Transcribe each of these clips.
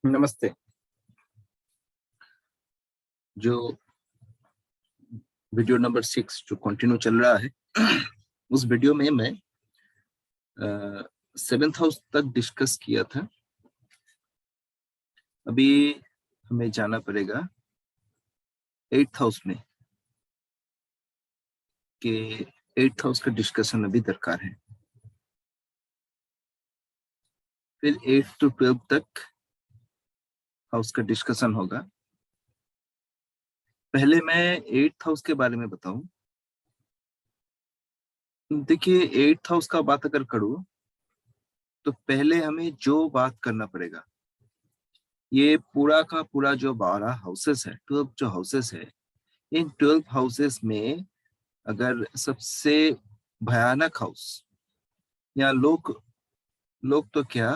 नमस्ते। जो video number 6 जो कंटिन्यू चल रहा है उस वीडियो में मैं 7th हाउस तक डिस्कस किया था। अभी हमें जाना पड़ेगा 8th हाउस में कि 8th हाउस का डिस्कशन अभी दरकार है। फिर 8 to 12 तक हाउस का डिस्कशन होगा। पहले मैं 8th हाउस के बारे में बताऊं। देखिए 8th हाउस का बात अगर करूं तो पहले हमें जो बात करना पड़ेगा, ये पूरा का पूरा जो 12 हाउसेस है, 12 जो हाउसेस है, इन 12 हाउसेस में अगर सबसे भयानक हाउस या लोग तो क्या,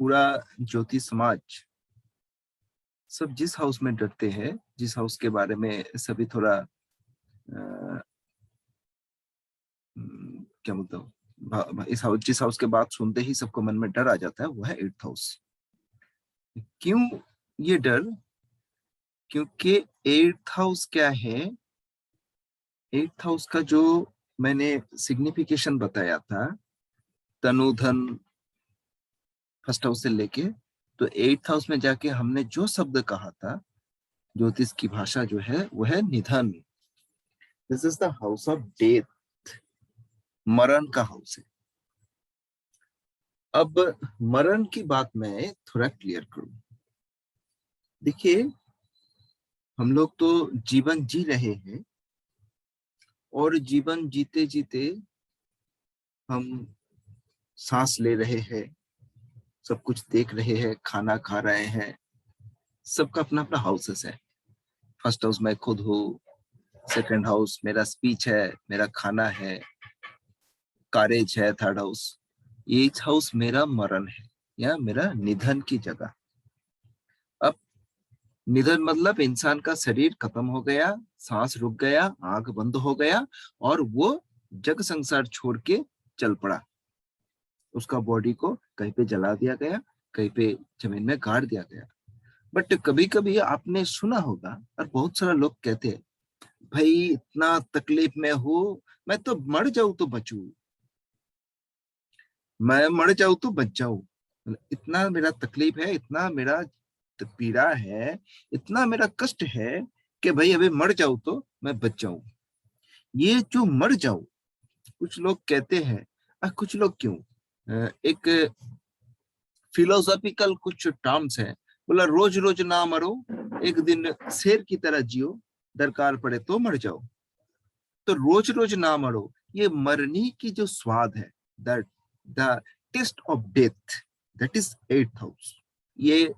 पूरा ज्योतिष समाज सब जिस हाउस में डरते हैं, जिस हाउस के बारे में सभी थोड़ा क्या बोलता हूँ, इस हाउस जिस हाउस के बात सुनते ही सबको मन में डर आ जाता है, वो है 8th हाउस। क्यों ये डर? क्योंकि 8th हाउस क्या है, 8th हाउस का जो मैंने सिग्निफिकेशन बताया था, तनु धन फर्स्ट हाउस से लेके, तो 8th हाउस में जाके हमने जो शब्द कहा था, ज्योतिष की भाषा जो है वो है निधन। This is the house of death, मरण का हाउस है। अब मरण की बात मैं थोड़ा क्लियर करूं। देखिए हम लोग तो जीवन जी रहे हैं और जीवन जीते जीते हम सांस ले रहे हैं, सब कुछ देख रहे हैं, खाना खा रहे हैं, सबका अपना अपना हाउसेस है। फर्स्ट हाउस मैं खुद हूँ, सेकंड हाउस मेरा स्पीच है, मेरा खाना है, कारेज है, थर्ड हाउस, 8th हाउस मेरा मरण है या मेरा निधन की जगह। अब निधन मतलब इंसान का शरीर खत्म हो गया, सांस रुक गया, आंख बंद हो गया और वो जग संसार छोड़ के चल पड़ा। उसका बॉडी को कहीं पे जला दिया गया, कहीं पे जमीन में गाड़ दिया गया। बट कभी कभी आपने सुना होगा और बहुत सारे लोग कहते हैं, भाई इतना तकलीफ में हूं, मैं तो मर जाऊं तो बचूं, मैं मर जाऊं तो बच जाऊं, इतना मेरा तकलीफ है, इतना मेरा पीड़ा है, इतना मेरा कष्ट है कि भाई अभी मर जाऊं तो मैं बच जाऊं। ये जो मर जाऊं, कुछ लोग कहते हैं, कुछ लोग क्यों, एक फिलोसॉफिकल कुछ टर्म्स है, बोला रोज रोज ना मरो, एक दिन शेर की तरह जियो, दरकार पड़े तो मर जाओ। तो रोज रोज ना मरो, ये मरने की जो स्वाद है, that the test of death, that is 8th house. ये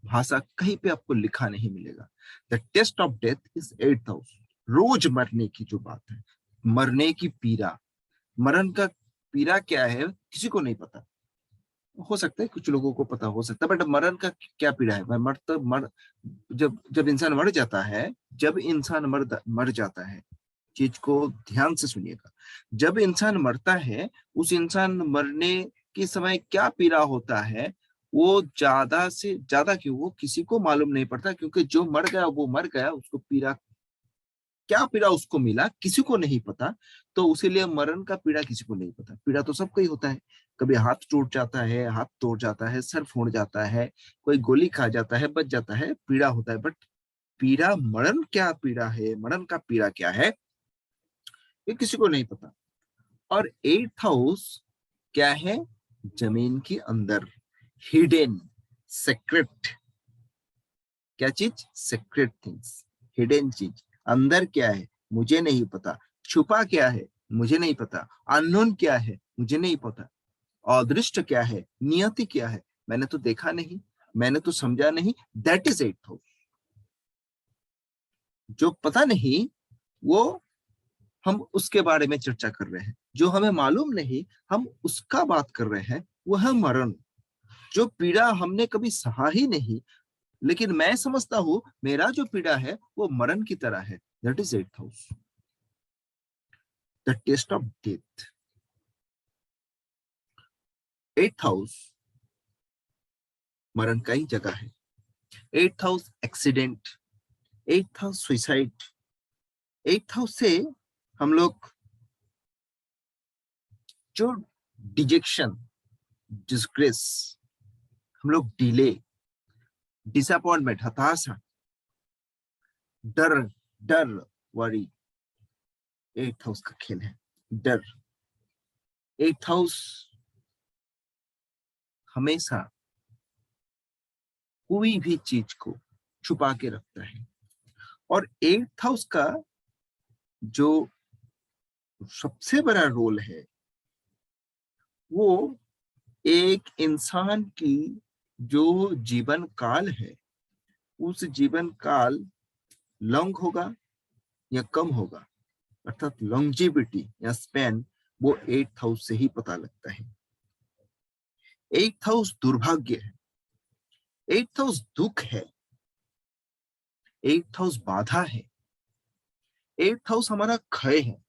भाषा कहीं पे आपको लिखा नहीं मिलेगा। The test of death is 8th house. रोज मरने की जो बात है, मरने की पीड़ा, मरण का पीड़ा क्या है किसी को नहीं पता। हो सकता है कुछ लोगों को पता हो सकता है, बट मरण का क्या पीड़ा है? मैं मर जब जब इंसान मर जाता है, जब इंसान मर जाता है, चीज को ध्यान से सुनिएगा। जब इंसान मरता है, उस इंसान मरने के समय क्या पीड़ा होता है, वो ज्यादा से ज्यादा क्यों, वो किसी को मालूम नहीं पड़ता, क्योंकि जो मर गया वो मर गया, उसको पीड़ा क्या पीड़ा उसको मिला किसी को नहीं पता। तो उसीलिए मरण का पीड़ा किसी को नहीं पता। पीड़ा तो सबको ही होता है, कभी हाथ टूट जाता है, हाथ तोड़ जाता है, सर फोड़ जाता है, कोई गोली खा जाता है, बच जाता है, पीड़ा होता है। बट पीड़ा, मरण क्या पीड़ा है, मरण का पीड़ा क्या है, ये किसी को नहीं पता। और 8th हाउस क्या है? जमीन के अंदर हिडन, सेक्रेट, क्या चीज? सेक्रेट थिंग्स, हिडन चीज। अंदर क्या है मुझे नहीं पता, छुपा क्या है मुझे नहीं पता, अननोन क्या है मुझे नहीं पता, अदृष्ट क्या है, नियति क्या है, मैंने तो देखा नहीं, मैंने तो समझा नहीं। That is 8th house. जो पता नहीं वो हम उसके बारे में चर्चा कर रहे हैं, जो हमें मालूम नहीं हम उसका बात कर रहे हैं, वो है मरण। जो पीड़ा हमने कभी सहा ही नहीं, लेकिन मैं समझता हूं मेरा जो पीड़ा है वो मरण की तरह है, that is 8th house, the test of death. 8th house मरण का ही जगह है। Eighth house accident, eighth house suicide, eighth house से हम लोग जो डिजेक्शन, डिस्ग्रेस, हम लोग डिले, डिसअपॉइंटमेंट, हताशा, डर, डर, वरी, एट्थ हाउस का खेल है। डर, एट्थ हाउस हमेशा कोई भी चीज को छुपा के रखता है। और एट्थ हाउस का जो सबसे बड़ा रोल है वो एक इंसान की जो जीवन काल है, उस जीवन काल लॉन्ग होगा या कम होगा, अर्थात लॉन्जिविटी या स्पैन, वो एट्थ हाउस से ही पता लगता है। एट्थ हाउस दुर्भाग्य है, एट्थ हाउस दुख है, एट्थ हाउस बाधा है, एट्थ हाउस हमारा क्षय है।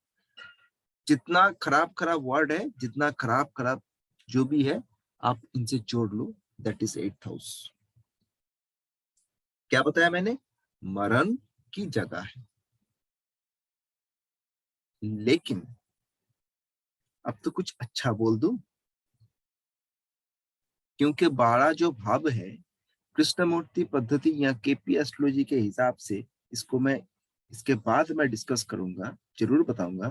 जितना खराब खराब वर्ड है, जितना खराब खराब जो भी है, आप इनसे जोड़ लो, दैट इज एट्थ हाउस। क्या बताया मैंने? मरण की जगह है। लेकिन अब तो कुछ अच्छा बोल दूं, क्योंकि 12 जो भाव है कृष्णमूर्ति पद्धति या केपी एस्ट्रोलॉजी के हिसाब से, इसको मैं इसके बाद मैं डिस्कस करूंगा, जरूर बताऊंगा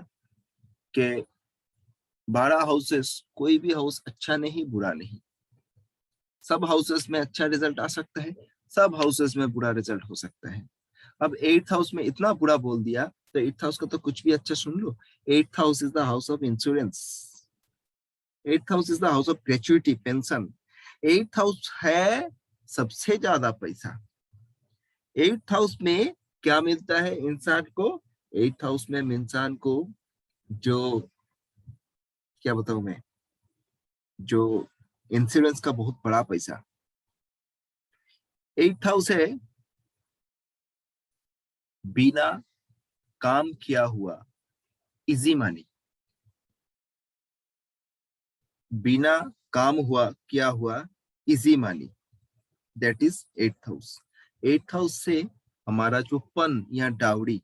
कि 12 हाउसेस, कोई भी हाउस अच्छा नहीं बुरा नहीं, सब हाउसेस में अच्छा रिजल्ट आ सकता है, सब हाउसेस में बुरा रिजल्ट हो सकता है। अब एट्थ हाउस में इतना बुरा बोल दिया तो एट्थ हाउस का तो कुछ भी अच्छा सुन लो। Eighth house is the house of insurance, eighth house is the house of gratuity, pension. Eighth house है सबसे ज्यादा पैसा। एट्थ हाउस में क्या मिलता है इंसान को? एट्थ हाउस में इंसान को जो, क्या बताऊं मैं, जो इंश्योरेंस का बहुत बड़ा पैसा। एट्थ हाउस है बिना काम किया हुआ इजी मनी, बिना काम हुआ किया हुआ easy money, that is eighth house. Eighth house से हमारा जो पन या डाउरी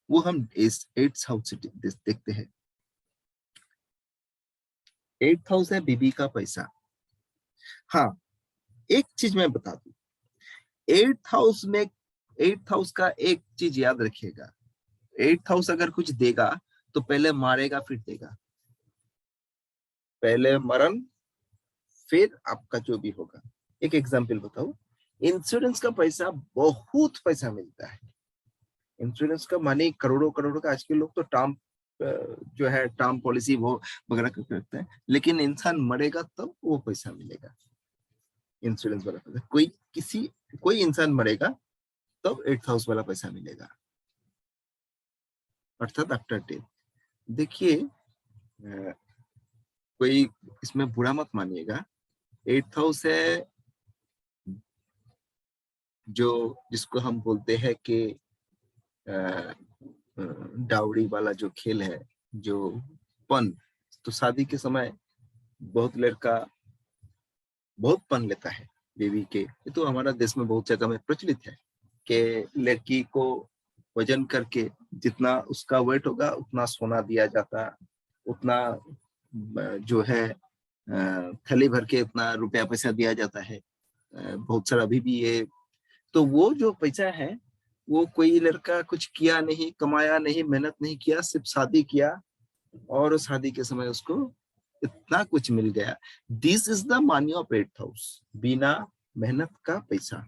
वो हम इस एट्थ हाउस से देखते हैं। एट्थ हाउस है बीबी का पैसा। हाँ, एक चीज मैं बता दूं, एट्थ हाउस में, एट्थ हाउस का एक चीज याद रखिएगा, एट्थ हाउस अगर कुछ देगा तो पहले मारेगा फिर देगा। पहले मरण, फिर आपका जो भी होगा। एक एग्जांपल बताओ, इंश्योरेंस का पैसा, बहुत पैसा मिलता है। इंश्योरेंस का मनी करोड़ों करोड़ों का, आज के लोग तो टर्म जो है टर्म पॉलिसी वो वगैरह करके रखते हैं, लेकिन इंसान मरेगा तब वो पैसा मिलेगा, इंश्योरेंस वाला पैसा। कोई इंसान मरेगा तब एट्थ हाउस वाला पैसा मिलेगा, अर्थात आफ्टर डेथ। देखिए, कोई इसमें बुरा मत मानिएगा, एट्थ हाउस है जो, जिसको हम बोलते हैं कि डाउरी वाला जो खेल है, जो पन, तो शादी के समय बहुत लड़का बहुत पन लेता है बीवी के। ये तो हमारा देश में बहुत जगह में प्रचलित है कि लड़की को वजन करके जितना उसका वेट होगा उतना सोना दिया जाता, उतना जो है थैली भर के उतना रुपया पैसा दिया जाता है। बहुत सारा अभी भी ये, तो वो जो पैसा है वो कोई लड़का कुछ किया नहीं, कमाया नहीं, मेहनत नहीं किया, सिर्फ शादी किया और शादी के समय उसको इतना कुछ मिल गया। This is the money of eighth house, बिना मेहनत का पैसा,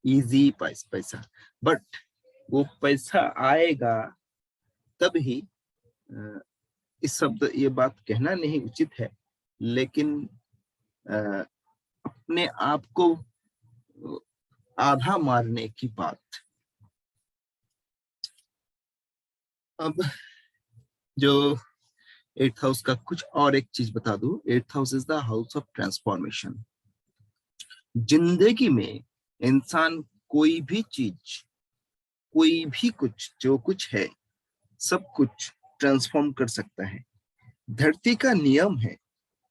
इजी पैसा। बट वो पैसा आएगा तब ही, इस शब्द, ये बात कहना नहीं उचित है, लेकिन अपने आप को आधा मारने की बात। अब जो एट्थ हाउस का कुछ और एक चीज बता दूं, eighth house is the house of transformation. जिंदगी में इंसान कोई भी चीज, कोई भी कुछ, जो कुछ है सब कुछ ट्रांसफॉर्म कर सकता है। धरती का नियम है,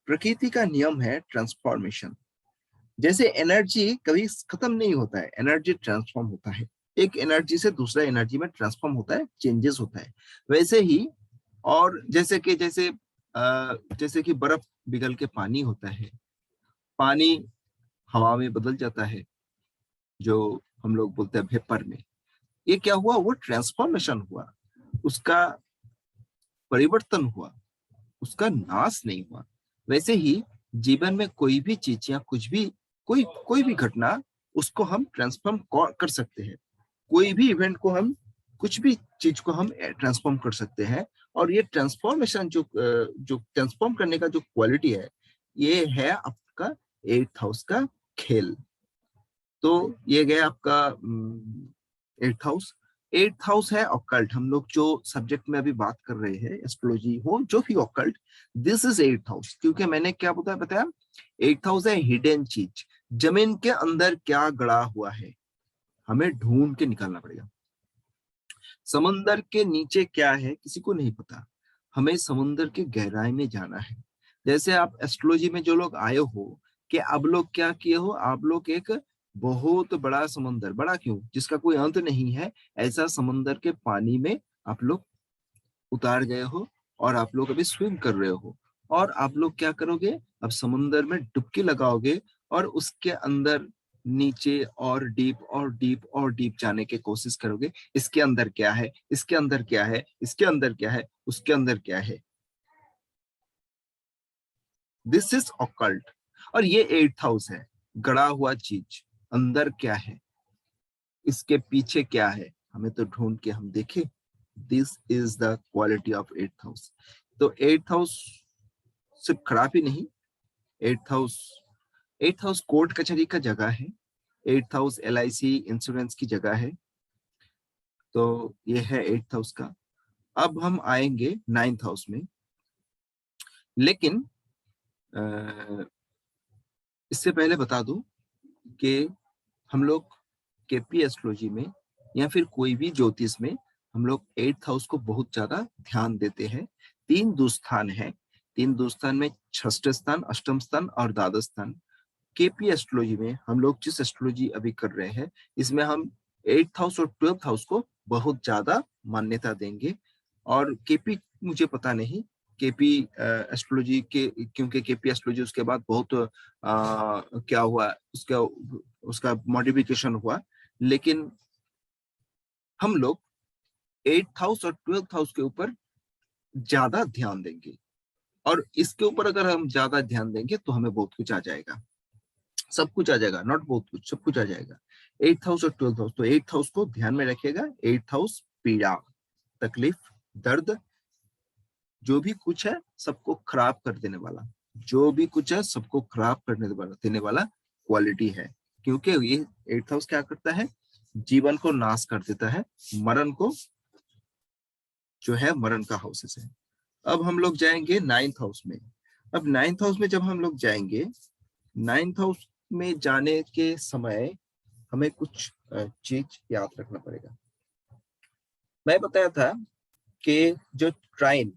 प्रकृति का नियम है ट्रांसफॉर्मेशन। जैसे एनर्जी कभी खत्म नहीं होता है, एनर्जी ट्रांसफॉर्म होता है, एक एनर्जी से दूसरा एनर्जी में ट्रांसफॉर्म होता है, चेंजेस होता है। वैसे ही और जैसे कि बर्फ पिघल के पानी होता है, पानी हवा में बदल जाता है, जो हम लोग बोलते हैं वेपर में। ये क्या हुआ, वो ट्रांसफॉर्मेशन हुआ, उसका परिवर्तन हुआ, उसका नाश नहीं हुआ। वैसे ही जीवन में कोई भी चीज या कुछ भी, कोई भी घटना, उसको हम ट्रांसफॉर्म कर सकते हैं। कोई भी इवेंट को हम, कुछ भी चीज को हम ट्रांसफॉर्म कर सकते हैं। और ये ट्रांसफॉर्मेशन जो ट्रांसफॉर्म करने का जो क्वालिटी है, ये है आपका 8th हाउस का खेल। तो ये गया आपका 8th हाउस। 8th हाउस है ऑकल्ट। हम लोग जो सब्जेक्ट में अभी बात कर रहे हैं, एस्ट्रोलॉजी हो जो भी occult, this is 8th house. क्योंकि मैंने क्या बताया 8th हाउस है हिडन चीज, जमीन के अंदर क्या गड़ा हुआ है, हमें ढूंढ के निकालना पड़ेगा। समंदर के नीचे क्या है किसी को नहीं पता, हमें समुंदर की गहराई में जाना है। जैसे आप एस्ट्रोलॉजी में जो लोग आए हो, कि आप लोग क्या किए हो, आप लोग एक बहुत बड़ा समंदर, बड़ा क्यों, जिसका कोई अंत नहीं है, ऐसा समंदर के पानी में आप लोग उतार गए हो, और आप लोग अभी स्विम कर रहे हो। और आप लोग क्या करोगे, अब समुंदर में डुबकी लगाओगे, और उसके अंदर नीचे और डीप और डीप और डीप जाने की कोशिश करोगे। इसके अंदर क्या है, इसके अंदर क्या है, इसके अंदर क्या है, उसके अंदर क्या है। This is occult. और ये 8th हाउस है, गड़ा हुआ चीज, अंदर क्या है, इसके पीछे क्या है, हमें तो ढूंढ के हम देखें। This is the quality of 8th house. तो 8th हाउस सिर्फ खराब ही नहीं, 8th house, 8th house court कचहरी का जगह है, 8th हाउस LIC इंश्योरेंस की जगह है। तो ये है 8th हाउस का। अब हम आएंगे 9th हाउस में। लेकिन इससे पहले बता दूं कि हम लोग केपी एस्ट्रोलॉजी में या फिर कोई भी ज्योतिष में हम लोग 8th हाउस को बहुत ज्यादा ध्यान देते हैं। 3 दुस्थान है, 3 दुस्थान में 6ठ स्थान, अष्टम स्थान और द्वादश स्थान। केपी एस्ट्रोलॉजी में हम लोग जिस एस्ट्रोलॉजी अभी कर रहे हैं, इसमें हम 8th हाउस और 12th हाउस को बहुत ज्यादा मान्यता देंगे। और केपी मुझे पता नहीं, केपी एस्ट्रोलॉजी के, क्योंकि केपी एस्ट्रोलॉजी उसके बाद बहुत क्या हुआ, उसका उसका मॉडिफिकेशन हुआ। लेकिन हम लोग 8th हाउस और 12th हाउस के ऊपर ज्यादा ध्यान देंगे, और इसके ऊपर अगर हम ज्यादा ध्यान देंगे तो हमें बहुत कुछ आ जाएगा, सब कुछ आ जाएगा, नॉट बहुत कुछ, सब कुछ आ जाएगा। 8th हाउस और 12th हाउस, तो 8th हाउस को ध्यान में रखिएगा। 8th हाउस पीड़ा, तकलीफ, दर्द, जो भी कुछ है सबको खराब कर देने वाला, जो भी कुछ है सबको खराब करने देने वाला क्वालिटी है। क्योंकि ये 8th हाउस क्या करता है, जीवन को नाश कर देता है, मरण को, जो है मरण का हाउसेस है। अब हम लोग जाएंगे 9th हाउस में। अब 9th हाउस में जब हम लोग जाएंगे, 9th हाउस में जाने के समय हमें कुछ चीज याद रखना पड़ेगा। मैं बताया था कि जो ट्राइन,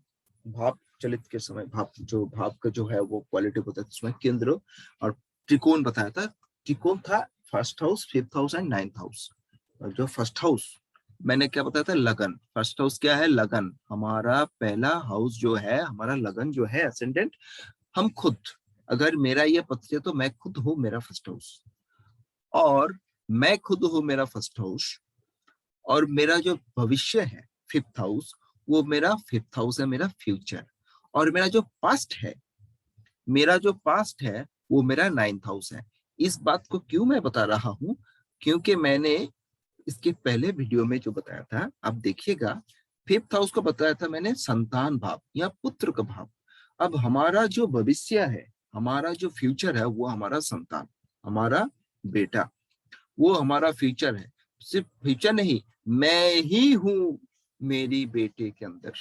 भाप चलित के समय, भाप का जो है वो क्वालिटी होता है, उसमें केंद्र और त्रिकोण बताया था। त्रिकोण था 1st house, 5th house and 9th house. और जो 1st हाउस मैंने क्या बताया था, लगन। 1st हाउस क्या है, लगन। हमारा पहला हाउस जो है, हमारा लगन जो है, असेंडेंट, हम खुद, अगर मेरा ये पत्र है तो मैं खुद हूँ मेरा 1st हाउस, और मैं खुद हूँ मेरा 1st हाउस। और मेरा जो भविष्य है 5th हाउस, वो मेरा 5th हाउस है, मेरा फ्यूचर। और मेरा जो पास्ट है, मेरा जो पास्ट है वो मेरा 9th हाउस है। इस बात को क्यों मैं बता रहा हूँ, क्योंकि मैंने इसके पहले वीडियो में जो बताया था, आप देखिएगा, 5th हाउस को बताया था मैंने संतान भाव या पुत्र का भाव। अब हमारा जो भविष्य है, हमारा जो फ्यूचर है, वो हमारा संतान, हमारा बेटा, वो हमारा फ्यूचर है। सिर्फ फ्यूचर नहीं, मैं ही हूं मेरी बेटे के अंदर,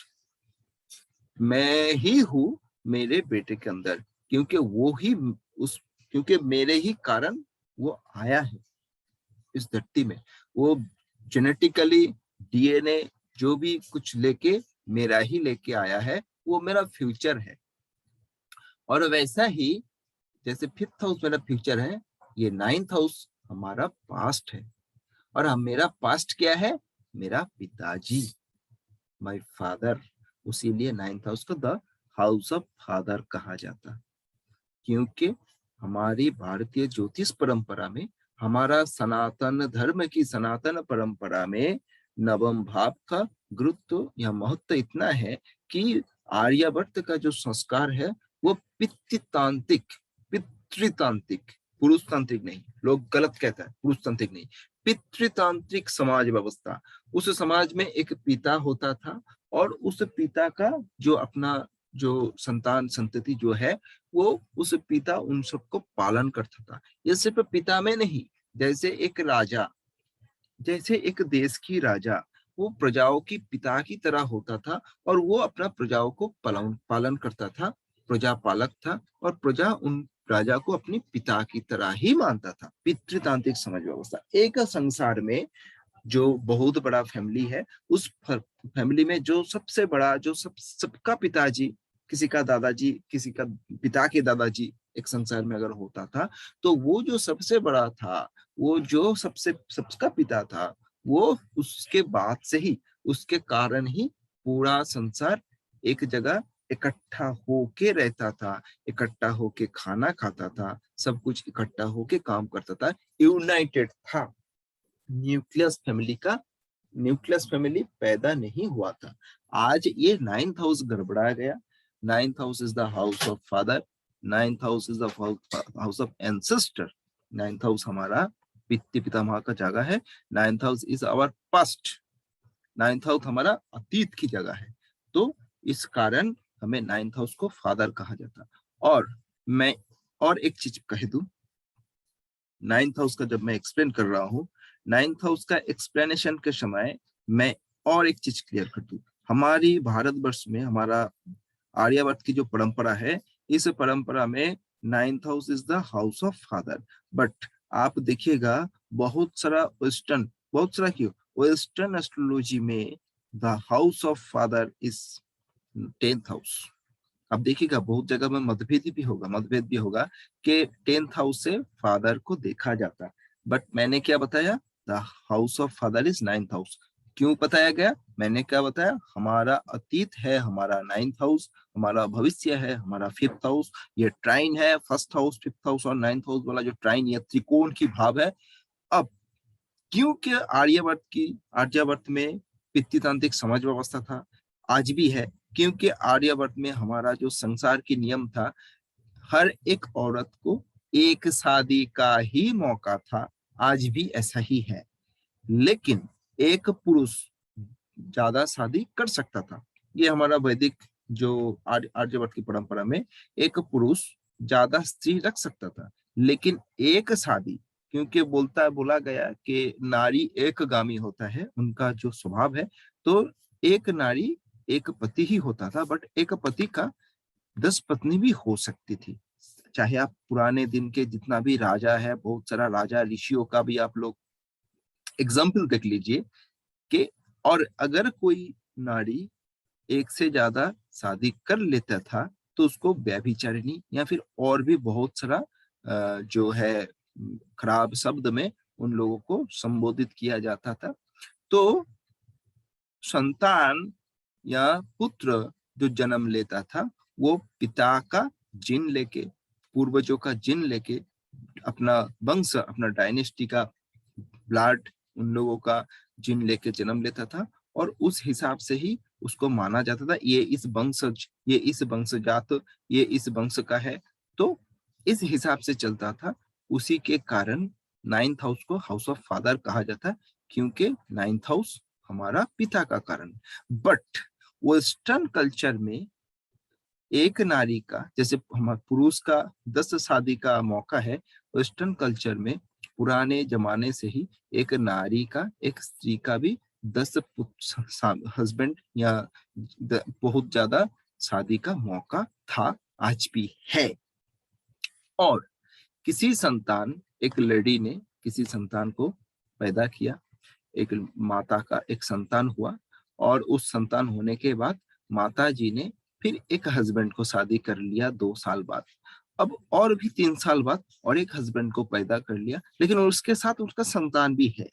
मैं ही हूं मेरे बेटे के अंदर, क्योंकि वो ही उस, क्योंकि मेरे ही कारण वो आया है इस धरती में। वो जेनेटिकली DNA जो भी कुछ लेके, मेरा ही लेके आया है, वो मेरा फ्यूचर है। और वैसा ही जैसे 5th हाउस मेरा फ्यूचर है, ये 9th हाउस हमारा पास्ट है, और हम मेरा पास्ट क्या है? मेरा पिताजी, माय फादर। उसीलिए 9th हाउस को द हाउस ऑफ फादर कहा जाता, क्योंकि हमारी भारतीय ज्योतिष परंपरा में, हमारा सनातन धर्म की सनातन परंपरा में नवम भाव का गुरुत्व या महत्व इतना है कि आर्यभट्ट का जो संस्कार है वो पितृतांत्रिक, पितृतांत्रिक, पुरुषतांत्रिक नहीं, लोग गलत कहते हैं, पुरुषतांत्रिक नहीं, पितृतांत्रिक समाज व्यवस्था। उस समाज में एक पिता होता था, और उस पिता का जो अपना जो संतान संतति जो है, वो उस पिता उन सबको पालन करता था। ये सिर्फ पिता में नहीं, जैसे एक राजा, जैसे एक देश की राजा, वो प्रजाओं की पिता की तरह होता था, और वो अपना प्रजाओं को पालन करता था, प्रजा पालक था, और प्रजा उन राजा को अपनी पिता की तरह ही मानता था। पितृतांत्रिक समाज व्यवस्था। एक संसार में जो बहुत बड़ा फैमिली है, उस फैमिली में जो सबसे बड़ा, जो सबका पिताजी, किसी का दादाजी, किसी का पिता के दादाजी एक संसार में अगर होता था, तो वो जो सबसे बड़ा था, वो जो सबका पिता था, वो उसके बाद से ही, उसके कारण ही पूरा संसार एक जगह इकट्ठा होके रहता था, इकट्ठा होके खाना खाता था, सब कुछ इकट्ठा होके काम करता था, यूनाइटेड था। न्यूक्लियस फैमिली पैदा नहीं हुआ था। आज ये 9th हाउस गड़बड़ा गया। 9th house is the house of father, 9th house is the house of ancestor. 9th house हमारा पितामह का जगह है। 9th house is our past. 9th house हमारा अतीत की जगह है। तो इस कारण हमें 9th हाउस को फादर कहा जाता। और मैं और एक चीज कह दूं, 9th हाउस का जब मैं एक्सप्लेन कर रहा हूँ, 9th हाउस का एक्सप्लेनेशन के समय मैं और एक चीज क्लियर कर दूं। हमारी भारतवर्ष में, हमारा आर्यवर्त की जो परंपरा है, इस परंपरा में 9th house is the house of father. But आप देखिएगा बहुत सारा क्यों, वेस्टर्न एस्ट्रोलॉजी में the house of father is 10th house. अब देखिएगा बहुत जगह में मतभेद भी होगा कि 10th हाउस से फादर को देखा जाता, बट मैंने क्या बताया? The house of father is 9th house. क्यों बताया गया? मैंने क्या बताया? हमारा अतीत है हमारा 9th हाउस, हमारा भविष्य है हमारा 5th हाउस। ये ट्राइन है, 1st हाउस, 5th हाउस और 9th हाउस वाला जो ट्राइन, ये त्रिकोण की भाव है। अब क्योंकि आर्यवर्त में पितृतांत्रिक समाज व्यवस्था था, आज भी है, क्योंकि आर्यवर्त में हमारा जो संसार की नियम था, हर एक औरत को एक शादी का ही मौका था, आज भी ऐसा ही है। लेकिन एक पुरुष ज्यादा शादी कर सकता था। ये हमारा वैदिक जो आर्यवर्त की परंपरा में एक पुरुष ज्यादा स्त्री रख सकता था, लेकिन एक शादी, क्योंकि बोला गया कि नारी एक गामी होता है, उनका जो स्वभाव है, तो एक नारी एक पति ही होता था, बट एक पति का 10 पत्नी भी हो सकती थी। चाहे आप पुराने दिन के जितना भी राजा है, बहुत सारा राजा ऋषियों का भी आप लोग एग्जाम्पल देख लीजिए कि, और अगर कोई नारी एक से ज्यादा शादी कर लेता था, तो उसको व्यभिचारिणी या फिर और भी बहुत सारा जो है खराब शब्द में उन लोगों को संबोधित किया जाता था। तो संतान या पुत्र जो जन्म लेता था, वो पिता का जिन लेके, पूर्वजों का जिन लेके, अपना वंश, अपना डायनेस्टी का ब्लड, उन लोगों का जिन लेके जन्म लेता था, और उस हिसाब से ही उसको माना जाता था, ये इस वंशज, ये इस वंशजात, ये इस वंश का है। तो इस हिसाब से चलता था। उसी के कारण 9th हाउस को हाउस ऑफ फादर कहा जाता, क्योंकि 9th हाउस हमारा पिता का कारण। बट वेस्टर्न कल्चर में एक नारी का, जैसे हमारे पुरुष का 10 शादी का मौका है, वेस्टर्न कल्चर में पुराने जमाने से ही एक नारी का, एक स्त्री का भी 10 हस्बैंड या बहुत ज्यादा शादी का मौका था, आज भी है। और एक लेडी ने किसी संतान को पैदा किया, एक माता का एक संतान हुआ, और उस संतान होने के बाद माता जी ने फिर एक हस्बैंड को शादी कर लिया 2 साल बाद। अब और भी 3 साल बाद और एक हस्बैंड को पैदा कर लिया, लेकिन उसके साथ उसका संतान भी है,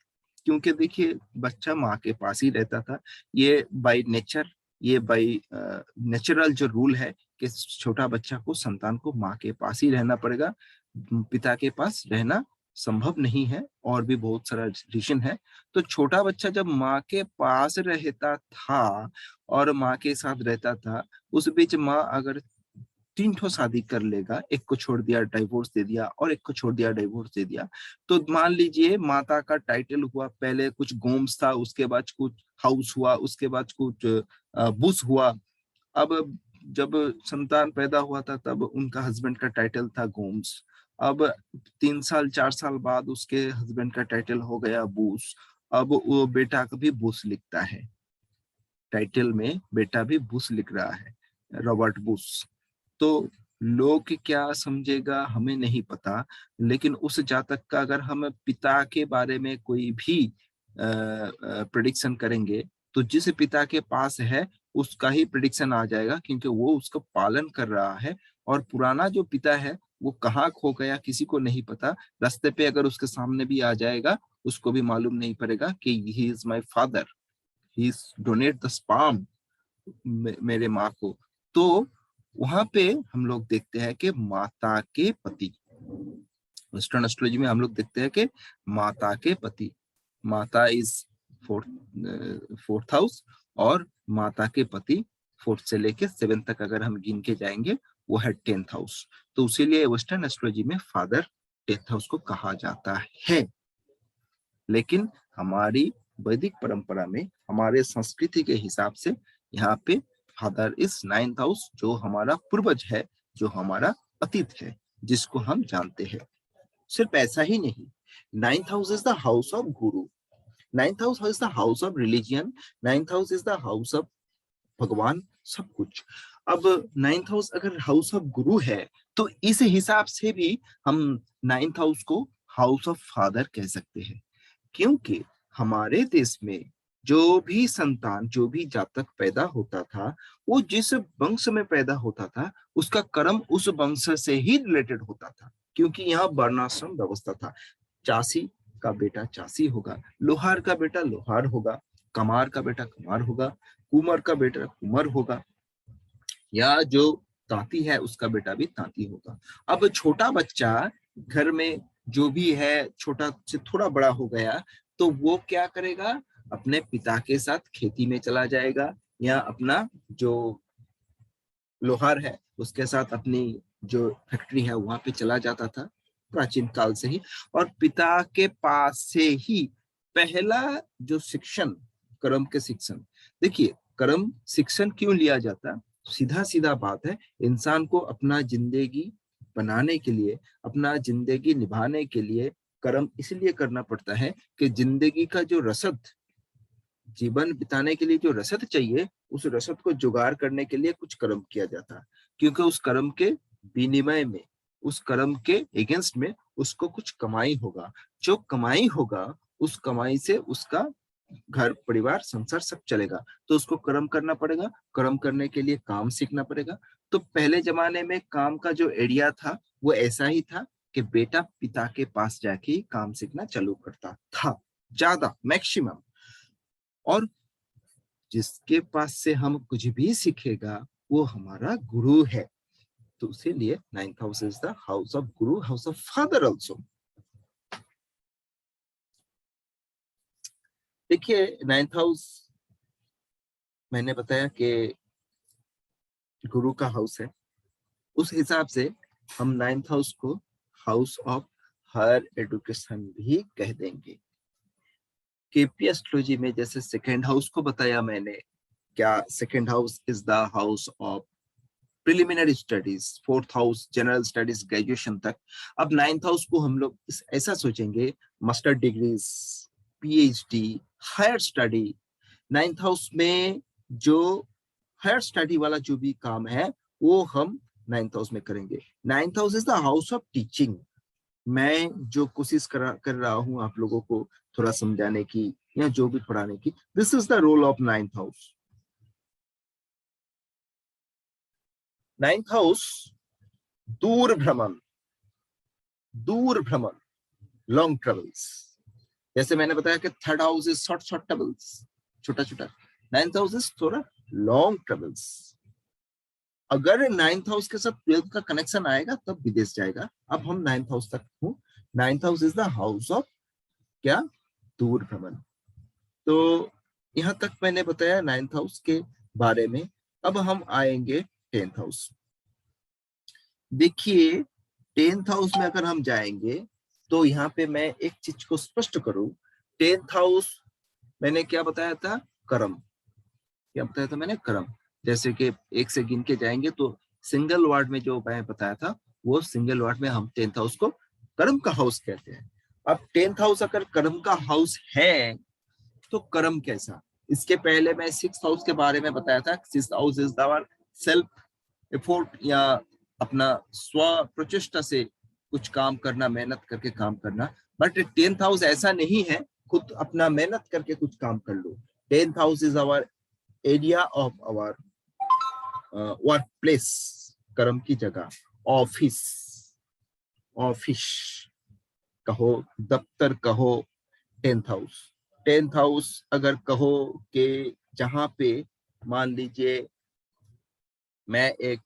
क्योंकि देखिए बच्चा माँ के पास ही रहता था। ये बाय नेचर, ये बाय नेचुरल जो रूल है कि छोटा बच्चा को, संतान को माँ के पास ही रहना पड़ेगा, पिता के पास रहना संभव नहीं है, और भी बहुत सारा रीजन है। तो छोटा बच्चा जब माँ के पास रहता था और माँ के साथ रहता था, उस बीच माँ अगर 3 ठो शादी कर लेगा, एक को छोड़ दिया डाइवोर्स दे दिया, और एक को छोड़ दिया डाइवोर्स दे दिया, तो मान लीजिए माता का टाइटल हुआ, पहले कुछ गोम्स था, उसके बाद कुछ हाउस हुआ, उसके बाद कुछ बुश हुआ। अब जब संतान पैदा हुआ था तब उनका हस्बैंड का टाइटल था गोम्स। अब 3 साल 4 साल बाद उसके हस्बैंड का टाइटल हो गया बुश। अब वो बेटा का भी बुश लिखता है, टाइटल में बेटा भी बुश लिख रहा है, रॉबर्ट बुश। तो लोग क्या समझेगा हमें नहीं पता, लेकिन उस जातक का अगर हम पिता के बारे में कोई भी प्रिडिक्शन करेंगे, तो जिस पिता के पास है उसका ही प्रिडिक्शन आ जाएगा, क्योंकि वो उसका पालन कर रहा है। और पुराना जो पिता है वो कहाँ खो गया किसी को नहीं पता, रास्ते पे अगर उसके सामने भी आ जाएगा उसको भी मालूम नहीं पड़ेगा कि he is my father, he is donate the sperm मेरे माँ को। तो वहां पे हम लोग देखते हैं कि माता के पति, वेस्टर्न एस्ट्रोलॉजी में हम लोग देखते हैं कि माता के पति, माता इज फोर्थ हाउस, और माता के पति 4th से लेके 7th तक अगर हम गिन के जाएंगे वो है 10th हाउस। तो इसीलिए वेस्टर्न एस्ट्रोलॉजी में फादर 10th हाउस को कहा जाता है। लेकिन हमारी वैदिक परंपरा में, हमारे संस्कृति के हिसाब से यहाँ पे फादर इज 9th हाउस, जो हमारा पूर्वज है, जो हमारा अतीत है, जिसको हम जानते हैं। सिर्फ ऐसा ही नहीं, 9th house is the house of Guru, 9th house is the house of religion, 9th house is the house of भगवान, सब कुछ। अब 9th हाउस अगर हाउस ऑफ गुरु है, तो इस हिसाब से भी हम 9th हाउस को हाउस ऑफ फादर कह सकते हैं। क्योंकि हमारे देश में जो भी संतान, जो भी जातक पैदा होता था, वो जिस वंश में पैदा होता था उसका कर्म उस वंश से ही रिलेटेड होता था, क्योंकि यहाँ वर्णाश्रम व्यवस्था था। चासी का बेटा चासी होगा, लोहार का बेटा लोहार होगा, कमार का बेटा कमार होगा, कुमर का बेटा कुमर होगा, या जो तांती है उसका बेटा भी तांती होगा। अब छोटा बच्चा घर में जो भी है, छोटा से थोड़ा बड़ा हो गया, तो वो क्या करेगा, अपने पिता के साथ खेती में चला जाएगा, या अपना जो लोहार है उसके साथ अपनी जो फैक्ट्री है वहां पे चला जाता था प्राचीन काल से ही। और पिता के पास से ही पहला जो शिक्षण, कर्म के शिक्षण, देखिए कर्म शिक्षण क्यों लिया जाता, सीधा सीधा बात है, इंसान को अपना जिंदगी बनाने के लिए, अपना जिंदगी निभाने के लिए कर्म इसलिए करना पड़ता है कि जिंदगी का जो रसद, जीवन बिताने के लिए जो रसद चाहिए, उस रसद को जुगाड़ करने के लिए कुछ कर्म किया जाता है, क्योंकि उस कर्म के विनिमय में, उस कर्म के अगेंस्ट में उसको कुछ कमाई होगा। जो कमाई होगा उस कमाई से उसका घर परिवार संसार सब चलेगा, तो उसको कर्म करना पड़ेगा। कर्म करने के लिए काम सीखना पड़ेगा। तो पहले जमाने में काम का जो एरिया था वो ऐसा ही था कि बेटा पिता के पास जाके ही काम सीखना चालू करता था, ज्यादा मैक्सिमम। और जिसके पास से हम कुछ भी सीखेगा वो हमारा गुरु है। तो इसीलिए 9th house is the house of Guru, house of father also. देखिए 9th हाउस मैंने बताया कि गुरु का हाउस है, उस हिसाब से हम 9th हाउस को हाउस ऑफ हायर एजुकेशन भी कह देंगे। केपी एस्ट्रोलॉजी में जैसे सेकेंड हाउस को बताया मैंने, क्या second house is the house of preliminary studies, 4th house general studies graduation तक। अब 9th हाउस को हम लोग ऐसा सोचेंगे, master degrees, PhD, higher study. 9th house में जो हायर स्टडी वाला जो भी काम है वो हम 9th हाउस में करेंगे। 9th house is the house of teaching. मैं जो कोशिश कर रहा हूं आप लोगों को थोड़ा समझाने की या जो भी पढ़ाने की, this is the role of 9th house. 9th house दूर भ्रमण, दूर भ्रमण, लॉन्ग ट्रेवल्स। जैसे मैंने बताया कि third house is short short travels, छोटा छोटा। नाइन्थ हाउस इज थोड़ा लॉन्ग ट्रेवल्स। अगर नाइन्थ हाउस के साथ ट्वेल्थ का कनेक्शन आएगा तब विदेश जाएगा। अब हम नाइन्थ हाउस तक हूँ। Ninth house is the house of क्या, दूर भ्रमण। तो यहां तक मैंने बताया नाइन्थ हाउस के बारे में। अब हम आएंगे टेंथ हाउस। देखिए टेंथ हाउस में अगर हम जाएंगे तो यहाँ पे मैं एक चीज को स्पष्ट करूं। टेंथ हाउस मैंने क्या बताया था, कर्म। क्या बताया था मैंने, कर्म। जैसे कि एक से गिन के जाएंगे तो सिंगल वार्ड में जो मैं बताया था वो सिंगल वार्ड में हम टेंथ हाउस को कर्म का हाउस कहते हैं। अब टेंथ हाउस अगर कर्म का हाउस है तो कर्म कैसा। इसके पहले मैं सिक्स हाउस के बारे में बताया था। Six house is our self effort, या अपना स्व प्रचेष्टा से कुछ काम करना, मेहनत करके काम करना। बट टेंथ हाउस ऐसा नहीं है खुद अपना मेहनत करके कुछ काम कर लो। Tenth house is our area of our work place, कर्म की जगह। ऑफिस, ऑफिस कहो, दफ्तर कहो, टेंथ हाउस। टेंथ हाउस अगर कहो कि जहां पे मान लीजिए मैं एक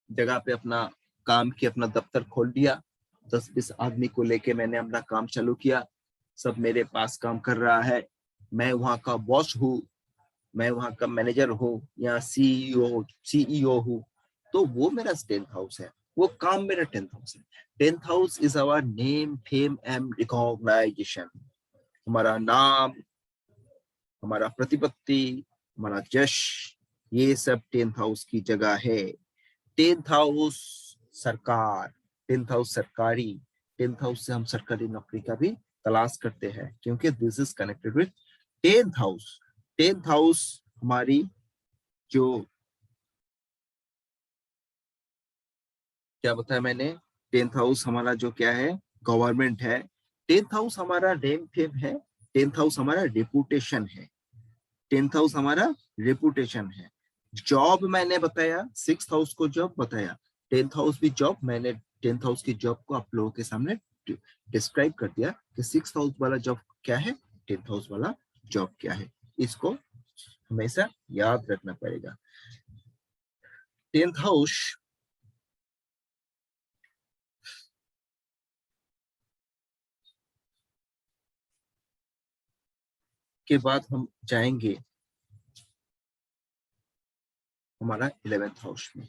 जगह पे अपना काम की अपना दफ्तर खोल दिया, 10-20 आदमी को लेके मैंने अपना काम चालू किया, सब मेरे पास काम कर रहा है, मैं वहां का बॉस हूँ, मैं वहां का मैनेजर हूँ या सीईओ हूँ, तो वो मेरा टेंथ हाउस है। वो काम मेरा टेंथ हाउस है। Tenth house is our name, fame and recognition. हमारा नाम, हमारा प्रतिपत्ति, हमारा यश, ये सब टेंथ हाउस की जगह है। टेंथ हाउस सरकार, टेंथ हाउस सरकारी। टेंथ हाउस से हम सरकारी नौकरी का भी तलाश करते हैं क्योंकि this is connected with tenth house. Tenth house हमारी जो, क्या बताया मैंने, टेंथ हाउस हमारा जो क्या है, गवर्नमेंट है। टेंथ हाउस हमारा नेम फेम है। टेंथ हाउस हमारा रेपुटेशन है। टेंथ हाउस हमारा रेपुटेशन है। जॉब मैंने बताया, सिक्स हाउस को जॉब बताया, टेंथ हाउस भी जॉब। मैंने टेंथ हाउस की जॉब को आप लोगों के सामने डिस्क्राइब कर दिया कि सिक्स हाउस वाला जॉब क्या है, टेंथ हाउस वाला जॉब क्या है। इसको हमेशा याद रखना पड़ेगा। टेंथ हाउस के बाद हम जाएंगे हमारा 11th हाउस में।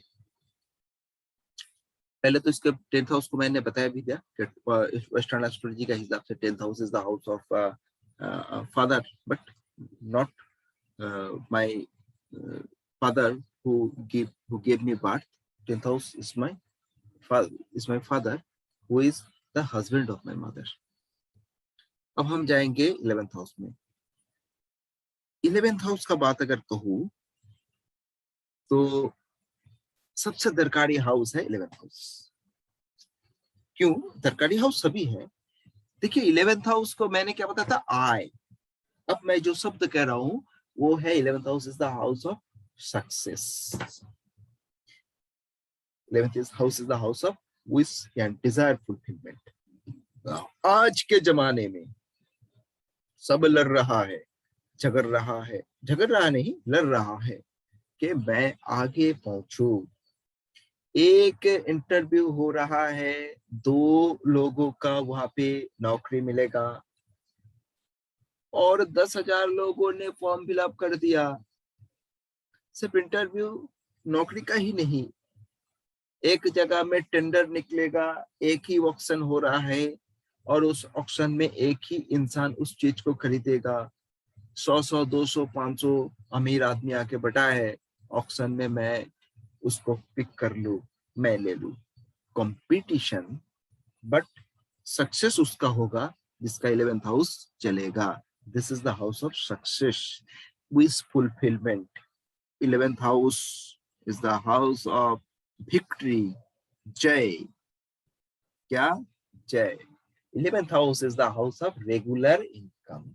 पहले तो इसके टेंथ हाउस को मैंने बताया भी दिया कि वेस्टर्न एस्ट्रोलॉजी का हिसाब से tenth house is the house of father, but not my father who gave me birth. 10th house is my father who is the husband of my mother. अब हम जाएंगे 11th हाउस में। 11th house का बात अगर कहूं तो सबसे दरकारी हाउस है 11th हाउस। क्यों दरकारी हाउस सभी है। देखिए 11th हाउस को मैंने क्या बताया था, आय। अब मैं जो शब्द कह रहा हूं वो है 11th house is the house of success. 11th house is the house of wish and desire fulfilment. आज के जमाने में सब लड़ रहा है, झगड़ रहा है, झगड़ रहा नहीं, लड़ रहा है कि मैं आगे पहुंचू। एक इंटरव्यू हो रहा है, 2 लोगों का वहां पे नौकरी मिलेगा और 10,000 लोगों ने फॉर्म फिलअप कर दिया। सिर्फ इंटरव्यू नौकरी का ही नहीं, एक जगह में टेंडर निकलेगा, एक ही ऑक्शन हो रहा है और उस ऑक्शन में एक ही इंसान उस चीज को खरीदेगा। 100, 200, 500 अमीर आदमी आके बटा है ऑक्शन में, मैं उसको पिक कर लू, मैं ले लू। कंपटीशन, बट सक्सेस उसका होगा जिसका 11th हाउस चलेगा। This is the house of success with fulfilment. 11th house is the house of victory, जय। क्या, जय। 11th house is the house of regular income,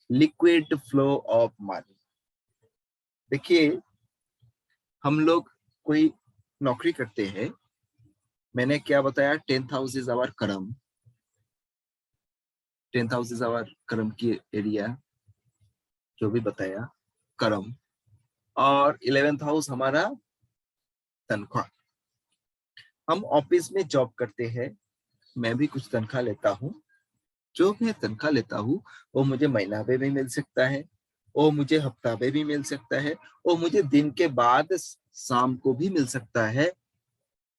liquid flow of money. देखिए हम लोग कोई नौकरी करते हैं, मैंने क्या बताया, 10th हाउस इज आवर कर्म, 10th हाउस इज आवर कर्म की एरिया, जो भी बताया कर्म, और 11th हाउस हमारा तनख्वाह। हम ऑफिस में जॉब करते हैं, मैं भी कुछ तनख्वाह लेता हूँ, जो मैं तनख्वाह लेता हूँ वो मुझे महीना में भी मिल सकता है, वो मुझे हफ्ता में भी मिल सकता है, वो मुझे दिन के बाद शाम को भी मिल सकता है,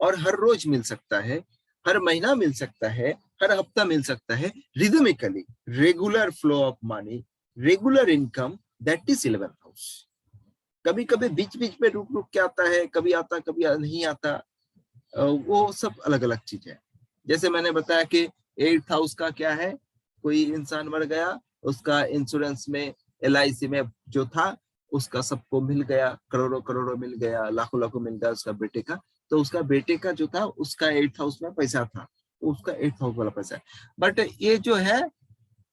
और हर रोज मिल सकता है, हर महीना मिल सकता है, हर हफ्ता मिल सकता है। Rhythmically regular flow of money, regular income, that is 11th house. कभी कभी बीच बीच में रुक रुक के आता है, कभी आता कभी नहीं आता, वो सब अलग अलग चीज है। जैसे मैंने बताया कि 8th हाउस का क्या है, कोई इंसान मर गया, उसका इंश्योरेंस में LIC में जो था उसका सबको मिल गया, करोड़ों करोड़ों मिल गया, लाखों लाखों मिल गया उसका बेटे का, तो उसका बेटे का जो था उसका 8th हाउस में पैसा था, तो उसका 8th हाउस वाला पैसा है। बट ये जो है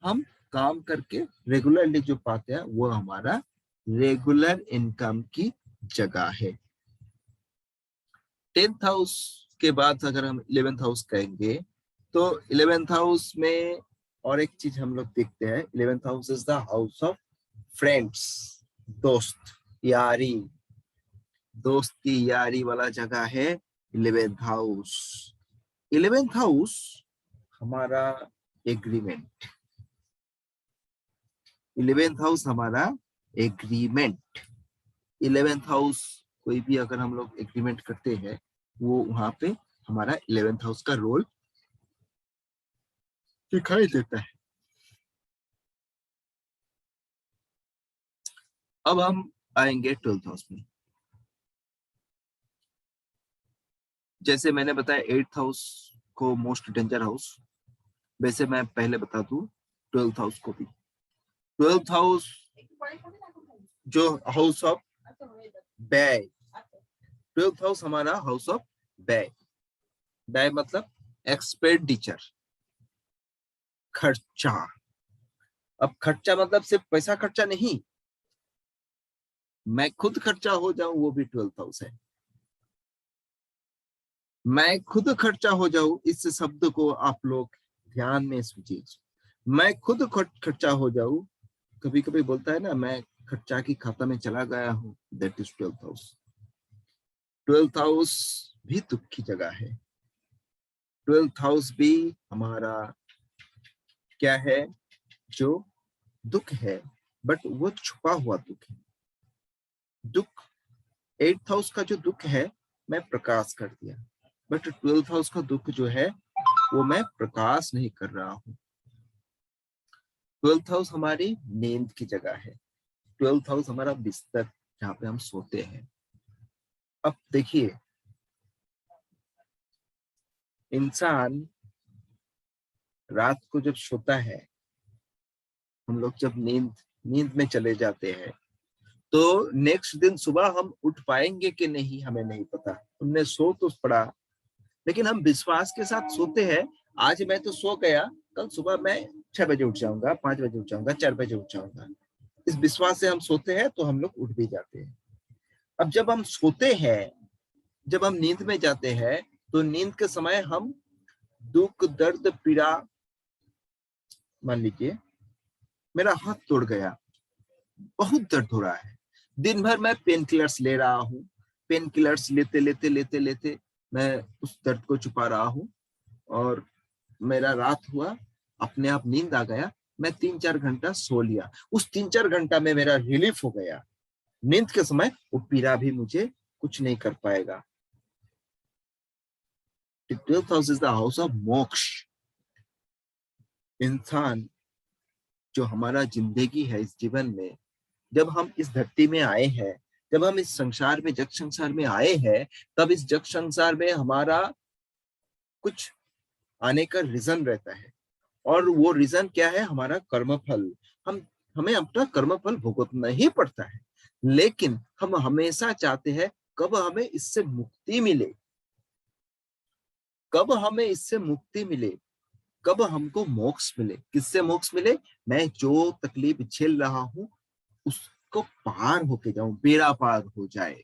हम काम करके रेगुलरली जो पाते हैं वो हमारा रेगुलर इनकम की जगह है। 10th हाउस के बाद अगर हम 11th हाउस कहेंगे, तो 11th हाउस में और एक चीज हम लोग देखते हैं, 11th house is the house of friends, दोस्त यारी, दोस्त की यारी वाला जगह है 11th हाउस। 11th हाउस हमारा एग्रीमेंट, 11th हाउस हमारा एग्रीमेंट, 11th हाउस कोई भी अगर हम लोग एग्रीमेंट करते हैं वो वहां पे हमारा 11th हाउस का रोल दिखाई देता है। अब हम आएंगे 12th हाउस में। जैसे मैंने बताया 8th हाउस को मोस्ट डेंजर हाउस, वैसे मैं पहले बता दूं 12th हाउस को भी। 12th हाउस जो हाउस ऑफ व्यय, 12th हाउस हमारा हाउस ऑफ व्यय, व्यय मतलब एक्सपेंडिचर, खर्चा। अब खर्चा मतलब सिर्फ पैसा खर्चा नहीं, मैं खुद खर्चा हो जाऊं वो भी 12th हाउस है। मैं खुद खर्चा हो जाऊं, इस शब्द को आप लोग ध्यान में सोचिए। मैं खुद खर्चा हो जाऊं, कभी कभी बोलता है ना मैं खर्चा की खाता में चला गया हूं, that is 12th house. 12th house भी दुख की जगह है। 12th हाउस भी हमारा क्या है, जो दुख है, बट वो छुपा हुआ दुख है। दुख 8th हाउस का जो दुख है मैं प्रकाश कर दिया, बट 12th हाउस का दुख जो है वो मैं प्रकाश नहीं कर रहा हूँ। 12th हाउस हमारी नींद की जगह है, 12th हाउस हमारा बिस्तर जहाँ पे हम सोते हैं। अब देखिए, इंसान रात को जब सोता है, हम लोग जब नींद नींद में चले जाते हैं, तो नेक्स्ट दिन सुबह हम उठ पाएंगे कि नहीं हमें नहीं पता। हमने सो तो पड़ा, लेकिन हम विश्वास के साथ सोते हैं, आज मैं तो सो गया, कल सुबह मैं 6 बजे उठ जाऊंगा, 5 बजे उठ जाऊंगा, 4 बजे उठ जाऊंगा। इस विश्वास से हम सोते हैं तो हम लोग उठ भी जाते हैं। अब जब हम सोते हैं, जब हम नींद में जाते हैं, तो नींद के समय हम दुख दर्द पीड़ा, मान लीजिए मेरा हाथ तोड़ गया, बहुत दर्द हो रहा है, दिन भर मैं पेन किलर्स ले रहा हूँ, पेन किलर्स लेते लेते लेते लेते मैं उस दर्द को छुपा रहा हूँ, और मेरा रात हुआ, अपने आप नींद आ गया, मैं 3-4 घंटा सो लिया, उस 3-4 घंटा में मेरा रिलीफ हो गया। नींद के समय वो पीड़ा भी मुझे कुछ नहीं कर पाएगा। 12th house is the house of मोक्ष। इंसान जो हमारा जिंदगी है इस जीवन में, जब हम इस धरती में आए हैं, जब हम इस संसार में, जग संसार में आए हैं, तब इस जग संसार में हमारा कुछ आने का रीजन रहता है, और वो रीजन क्या है, हमारा कर्मफल। हम हमें अपना कर्मफल भुगतना ही पड़ता है, लेकिन हम हमेशा चाहते हैं कब हमें इससे मुक्ति मिले, कब हमें इससे मुक्ति मिले, कब हमको मोक्ष मिले। किससे मोक्ष मिले, मैं जो तकलीफ झेल रहा हूं उसको पार होके जाऊं, बेड़ा पार हो जाए।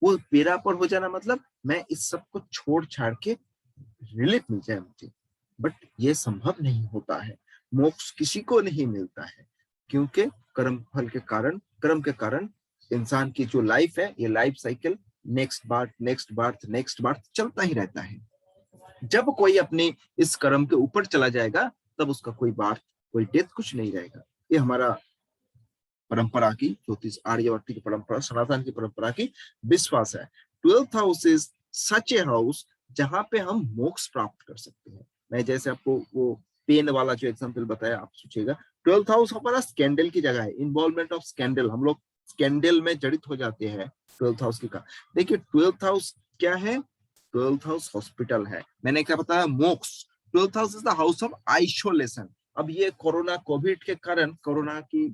वो बेरा पर हो जाना मतलब मैं इस सब को छोड़ छाड़ के रिलीफ मिल जाए मुझे, बट ये संभव नहीं होता है। मोक्ष किसी को नहीं मिलता है, क्योंकि कर्म फल के कारण, कर्म के कारण इंसान की जो लाइफ है, ये life cycle next birth next birth next birth चलता ही रहता है। जब कोई अपने इस कर्म के ऊपर चला जाएगा तब उसका कोई बर्थ, कोई डेथ कुछ नहीं रहेगा। ये हमारा परंपरा की, ज्योतिष आर्यवर्ती की परंपरा, सनातन की परंपरा की विश्वास है। 12th house is such a house जहां पे हम मोक्ष प्राप्त कर सकते हैं। मैं जैसे आपको वो पेन वाला जो एग्जांपल बताया, आप सोचिएगा 12th हाउस हमारा स्कैंडल की जगह है, इन्वॉल्वमेंट ऑफ स्कैंडल, हम लोग स्कैंडल में जड़ित हो जाते हैं 12th हाउस की का। देखिए 12th हाउस क्या है? 12th हाउस हॉस्पिटल है। मैंने क्या बताया? मोक्ष। 12th house is the house of isolation. अब ये कोरोना कोविड के कारण, कोरोना की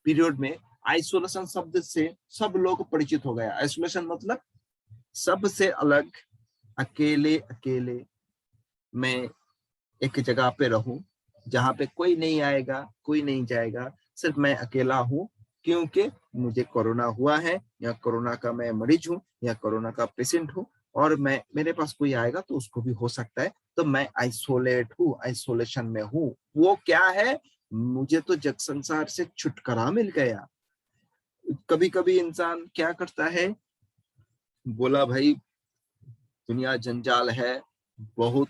पीरियड में आइसोलेशन शब्द से सब लोग परिचित हो गया। आइसोलेशन मतलब सबसे अलग, अकेले अकेले मैं एक जगह पे रहूं जहां पे कोई नहीं आएगा, कोई नहीं जाएगा, सिर्फ मैं अकेला हूं, क्योंकि मुझे कोरोना हुआ है या कोरोना का मैं मरीज हूं या कोरोना का पेशेंट हूं, और मैं, मेरे पास कोई आएगा तो उसको भी हो सकता है, तो मैं आइसोलेट हूँ, आइसोलेशन में हूँ। वो क्या है? मुझे तो जग संसार से छुटकारा मिल गया। कभी कभी इंसान क्या करता है, बोला भाई दुनिया जंजाल है, बहुत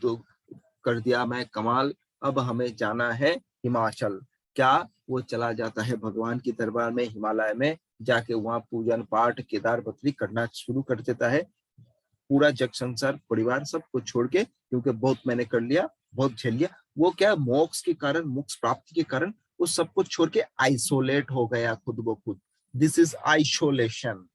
कर दिया मैं कमाल, अब हमें जाना है हिमाचल। क्या वो चला जाता है भगवान की दरबार में, हिमालय में जाके वहां पूजन पाठ केदार बद्री करना शुरू कर देता है, पूरा जग संसार परिवार सबको छोड़ के, क्योंकि बहुत मैंने कर लिया, बहुत झेल लिया। वो क्या, मोक्ष के कारण, मोक्ष प्राप्ति के कारण उस सबको छोड़ के आइसोलेट हो गया खुद ब खुद। This is isolation.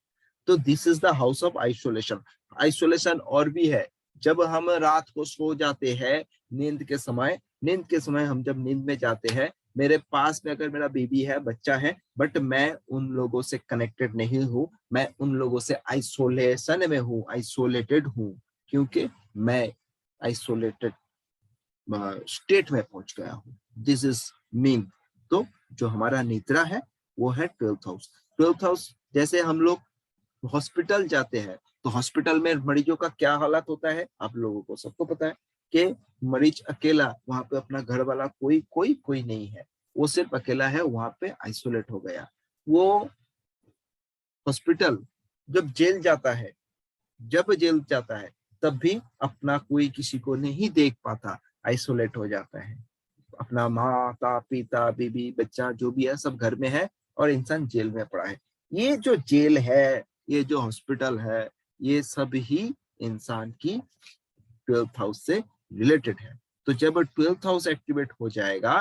तो this is the house of isolation. Isolation और भी है, जब हम रात को सो जाते हैं, नींद के समय, नींद के समय हम जब नींद में जाते हैं, मेरे पास में अगर मेरा बेबी है, बच्चा है, बट मैं उन लोगों से कनेक्टेड नहीं हूं, मैं उन लोगों से आइसोलेशन में हूं, आइसोलेटेड हूं, क्योंकि मैं आइसोलेटेड स्टेट में पहुंच गया हूं। This is mean. तो जो हमारा निद्रा है वो है 12th हाउस। 12th हाउस, जैसे हम लोग हॉस्पिटल जाते हैं तो हॉस्पिटल में मरीजों का क्या हालत होता है, आप लोगों को सबको पता है कि मरीज अकेला, वहां पे अपना घर वाला कोई कोई कोई नहीं है, वो सिर्फ अकेला है, वहां पे आइसोलेट हो गया। वो हॉस्पिटल जब जेल जाता है, जब जेल जाता है तब भी अपना कोई किसी को नहीं देख पाता, आइसोलेट हो जाता है। अपना माता पिता बीबी बच्चा जो भी है सब घर में है और इंसान जेल में पड़ा है। ये जो जेल है, ये जो हॉस्पिटल है, ये सब ही इंसान की 12th हाउस से रिलेटेड है। तो जब 12th हाउस एक्टिवेट हो जाएगा,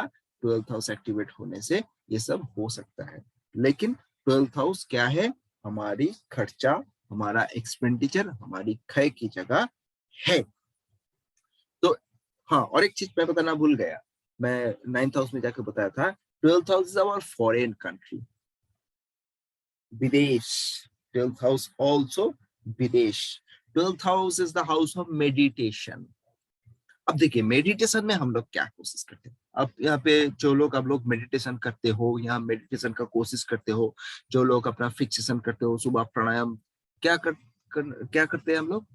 12th हाउस एक्टिवेट होने से ये सब हो सकता है। लेकिन 12th हाउस क्या है? हमारी खर्चा, हमारा एक्सपेंडिचर, हमारी खय की जगह है। तो हाँ, और एक चीज मैं बताना भूल गया, मैं 9th हाउस में जाकर बताया था, 12th house is our foreign country, विदेश। 12th हाउस ऑल्सो विदेश। 12th house is the house of meditation. अब देखिए मेडिटेशन में हम लोग क्या कोशिश करते हैं, अब यहाँ पे जो लोग, आप लोग मेडिटेशन करते हो, यहाँ मेडिटेशन का कोशिश करते हो, जो लोग अपना फिक्सेशन करते हो, सुबह प्राणायाम, क्या करते हैं हम लोग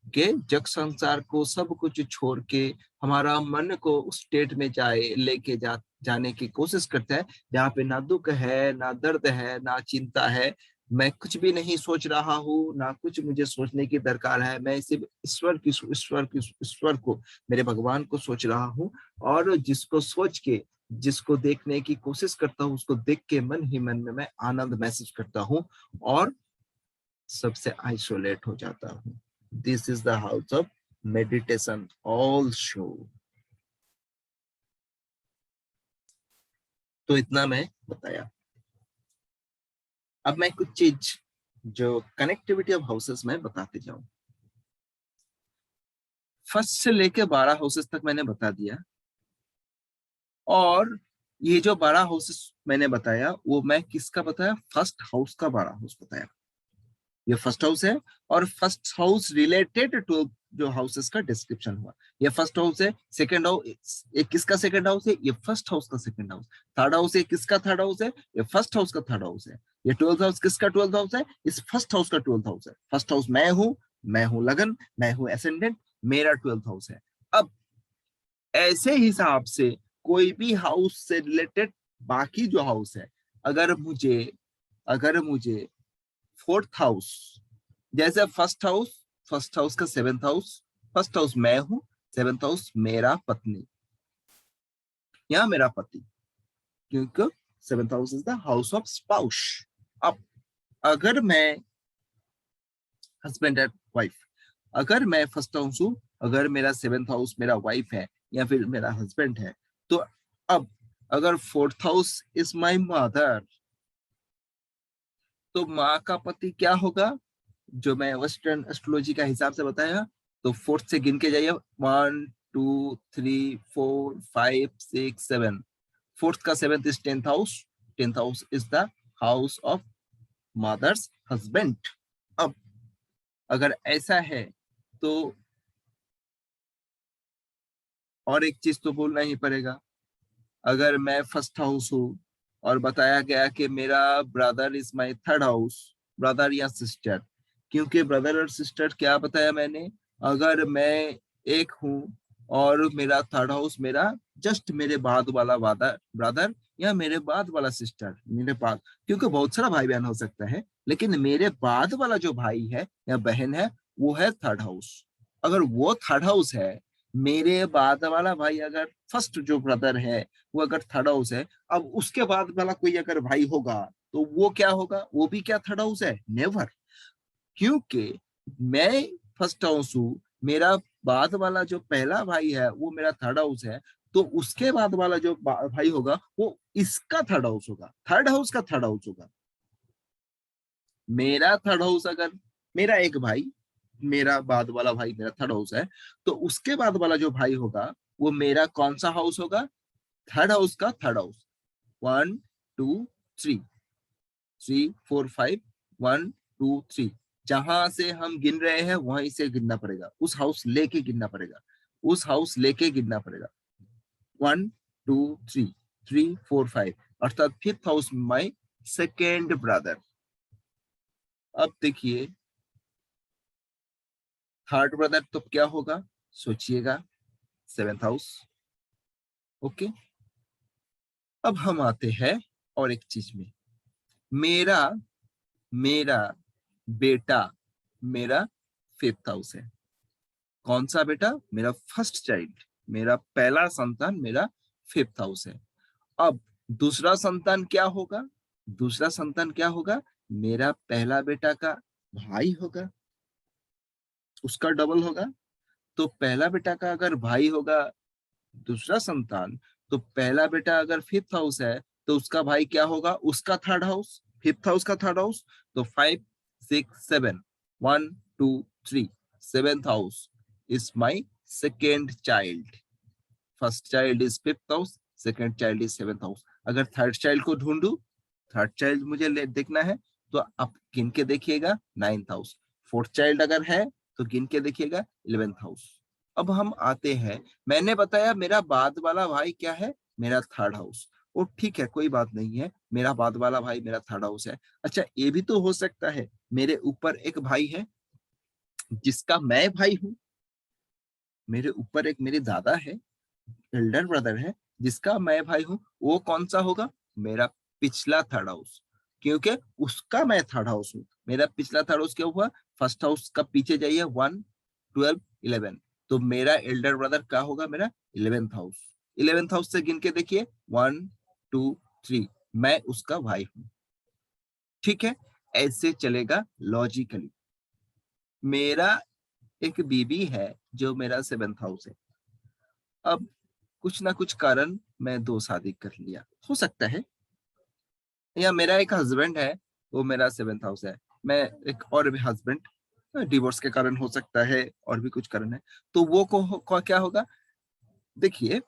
के जग संसार को सब कुछ छोड़ के हमारा मन को उस स्टेट में जाने की कोशिश करते हैं जहाँ पे ना दुख है, ना दर्द है, ना चिंता है, मैं कुछ भी नहीं सोच रहा हूँ, ना कुछ मुझे सोचने की दरकार है, मैं सिर्फ ईश्वर को, मेरे भगवान को सोच रहा हूँ, और जिसको सोच के, जिसको देखने की कोशिश करता हूँ, उसको देख के मन ही मन में मैं आनंद महसूस करता हूँ और सबसे आइसोलेट हो जाता हूँ। This is the house of meditation also. तो इतना मैं बताया। अब मैं कुछ चीज जो कनेक्टिविटी ऑफ हाउसेस में बताते जाऊं। फर्स्ट से लेके 12 हाउसेस तक मैंने बता दिया, और ये जो 12 हाउसेस मैंने बताया वो मैं किसका बताया? फर्स्ट हाउस का 12 हाउस बताया। ये फर्स्ट हाउस है, और फर्स्ट हाउस रिलेटेड टू जो हाउसेस का डिस्क्रिप्शन हुआ। ये फर्स्ट हाउस है, सेकंड हाउस ये किसका सेकंड हाउस है, ये फर्स्ट हाउस का सेकंड हाउस। थर्ड हाउस है किसका थर्ड हाउस है, ये फर्स्ट हाउस का थर्ड हाउस है। ये ट्वेल्थ हाउस किसका ट्वेल्थ हाउस है, इस फर्स्ट हाउस का ट्वेल्थ हाउस है। फर्स्ट हाउस मैं हूं लगन, मैं हूं एसेंडेंट, मेरा ट्वेल्थ हाउस है। अब ऐसे हिसाब से कोई भी हाउस से रिलेटेड बाकी जो हाउस है, अगर मुझे फोर्थ हाउस, जैसे फर्स्ट हाउस का सेवेंथ हाउस, फर्स्ट हाउस मैं हूं, सेवेंथ हाउस मेरा पत्नी या मेरा पति, क्योंकि seventh house is the house of spouse. अब अगर मैं हस्बैंड एंड वाइफ, अगर मैं फर्स्ट हाउस हूं, अगर मेरा सेवेंथ हाउस मेरा वाइफ है या फिर मेरा हस्बैंड है, तो अब अगर fourth house is my mother, तो माँ का पति क्या होगा, जो मैं वेस्टर्न एस्ट्रोलॉजी का हिसाब से बताया, तो फोर्थ से गिन के जाइए, 1 2 3 4 5 6 7। फोर्थ का seventh is tenth house, tenth house is the house of mother's husband. अब अगर ऐसा है तो और एक चीज तो बोलना ही पड़ेगा, अगर मैं फर्स्ट हाउस हूँ और बताया गया कि मेरा brother is my third house, brother या सिस्टर, क्योंकि ब्रदर और सिस्टर क्या बताया मैंने, अगर मैं एक हूँ और मेरा थर्ड हाउस मेरा जस्ट मेरे बाद वाला ब्रदर या मेरे बाद वाला सिस्टर, मेरे बाद, क्योंकि बहुत सारा भाई बहन हो सकता है, लेकिन मेरे बाद वाला जो भाई है या बहन है वो है थर्ड हाउस। अगर वो थर्ड हाउस है, मेरे बाद वाला भाई अगर फर्स्ट जो ब्रदर है वो अगर थर्ड हाउस है, अब उसके बाद वाला कोई अगर भाई होगा तो वो क्या होगा, वो भी क्या थर्ड हाउस है, नेवर। क्योंकि मैं फर्स्ट हाउस हूं, मेरा बाद वाला जो पहला भाई है वो मेरा थर्ड हाउस है, तो उसके बाद वाला जो भाई होगा वो इसका थर्ड हाउस होगा, थर्ड हाउस का थर्ड हाउस होगा। मेरा थर्ड हाउस अगर, मेरा एक भाई, मेरा बाद वाला भाई मेरा थर्ड हाउस है, तो उसके बाद वाला जो भाई होगा वो मेरा कौन सा हाउस होगा, थर्ड हाउस का थर्ड हाउस। 1 2 3, 3 4 5, 1 2 3, जहां से हम गिन रहे हैं वहीं से गिनना पड़ेगा, उस हाउस लेके गिनना पड़ेगा, उस हाउस लेके गिनना पड़ेगा। 1 2 3, 3 4 5, अर्थात fifth house my second brother. अब देखिए थर्ड ब्रदर तो क्या होगा, सोचिएगा, सेवेंथ हाउस। ओके, अब हम आते हैं और एक चीज में, मेरा मेरा बेटा मेरा फिफ्थ हाउस है। कौन सा बेटा, मेरा फर्स्ट चाइल्ड, मेरा पहला संतान मेरा फिफ्थ हाउस है। अब दूसरा संतान क्या होगा, दूसरा संतान क्या होगा, मेरा पहला बेटा का भाई होगा, उसका डबल होगा। तो पहला बेटा का अगर भाई होगा दूसरा संतान, तो पहला बेटा अगर फिफ्थ हाउस है तो उसका भाई क्या होगा, उसका थर्ड हाउस, फिफ्थ हाउस का थर्ड हाउस। तो 5 6 7, 1 2 3, seventh house is my second child. First child is fifth house, second child is seventh house. अगर थर्ड चाइल्ड को ढूंढू, थर्ड चाइल्ड मुझे देखना है, तो आप गिन के देखिएगा नाइन्थ हाउस। फोर्थ चाइल्ड अगर है तो गिन के देखिएगा इलेवेंथ हाउस। अब हम आते हैं, मैंने बताया मेरा बाद वाला भाई क्या है, मेरा थर्ड हाउस। वो ठीक है, कोई बात नहीं है, मेरा बाद वाला भाई मेरा थर्ड हाउस है। अच्छा, ये भी तो हो सकता है मेरे ऊपर एक भाई है जिसका मैं भाई हूं, मेरे ऊपर एक मेरे दादा है, एल्डर ब्रदर है, जिसका मैं भाई हूं, वो कौन सा होगा, मेरा पिछला थर्ड हाउस, क्योंकि उसका मैं थर्ड हाउस हूं। मेरा पिछला थर्ड हाउस क्या हुआ, फर्स्ट हाउस का पीछे जाइए, 1 12 11, तो मेरा एल्डर ब्रदर क्या होगा, मेरा इलेवेंथ हाउस। इलेवेंथ हाउस से गिन के देखिए, 1 2 3, मैं उसका भाई हूं। ठीक है, ऐसे चलेगा लॉजिकली। मेरा एक बीबी है जो मेरा सेवेंथ हाउस है। अब कुछ ना कुछ कारण मैं दो शादी कर लिया, हो सकता है, या मेरा एक हस्बैंड है वो मेरा सेवेंथ हाउस है, मैं एक और भी हस्बैंड डिवोर्स के कारण हो सकता है, और भी कुछ कारण है, तो वो क्या होगा। देखिए,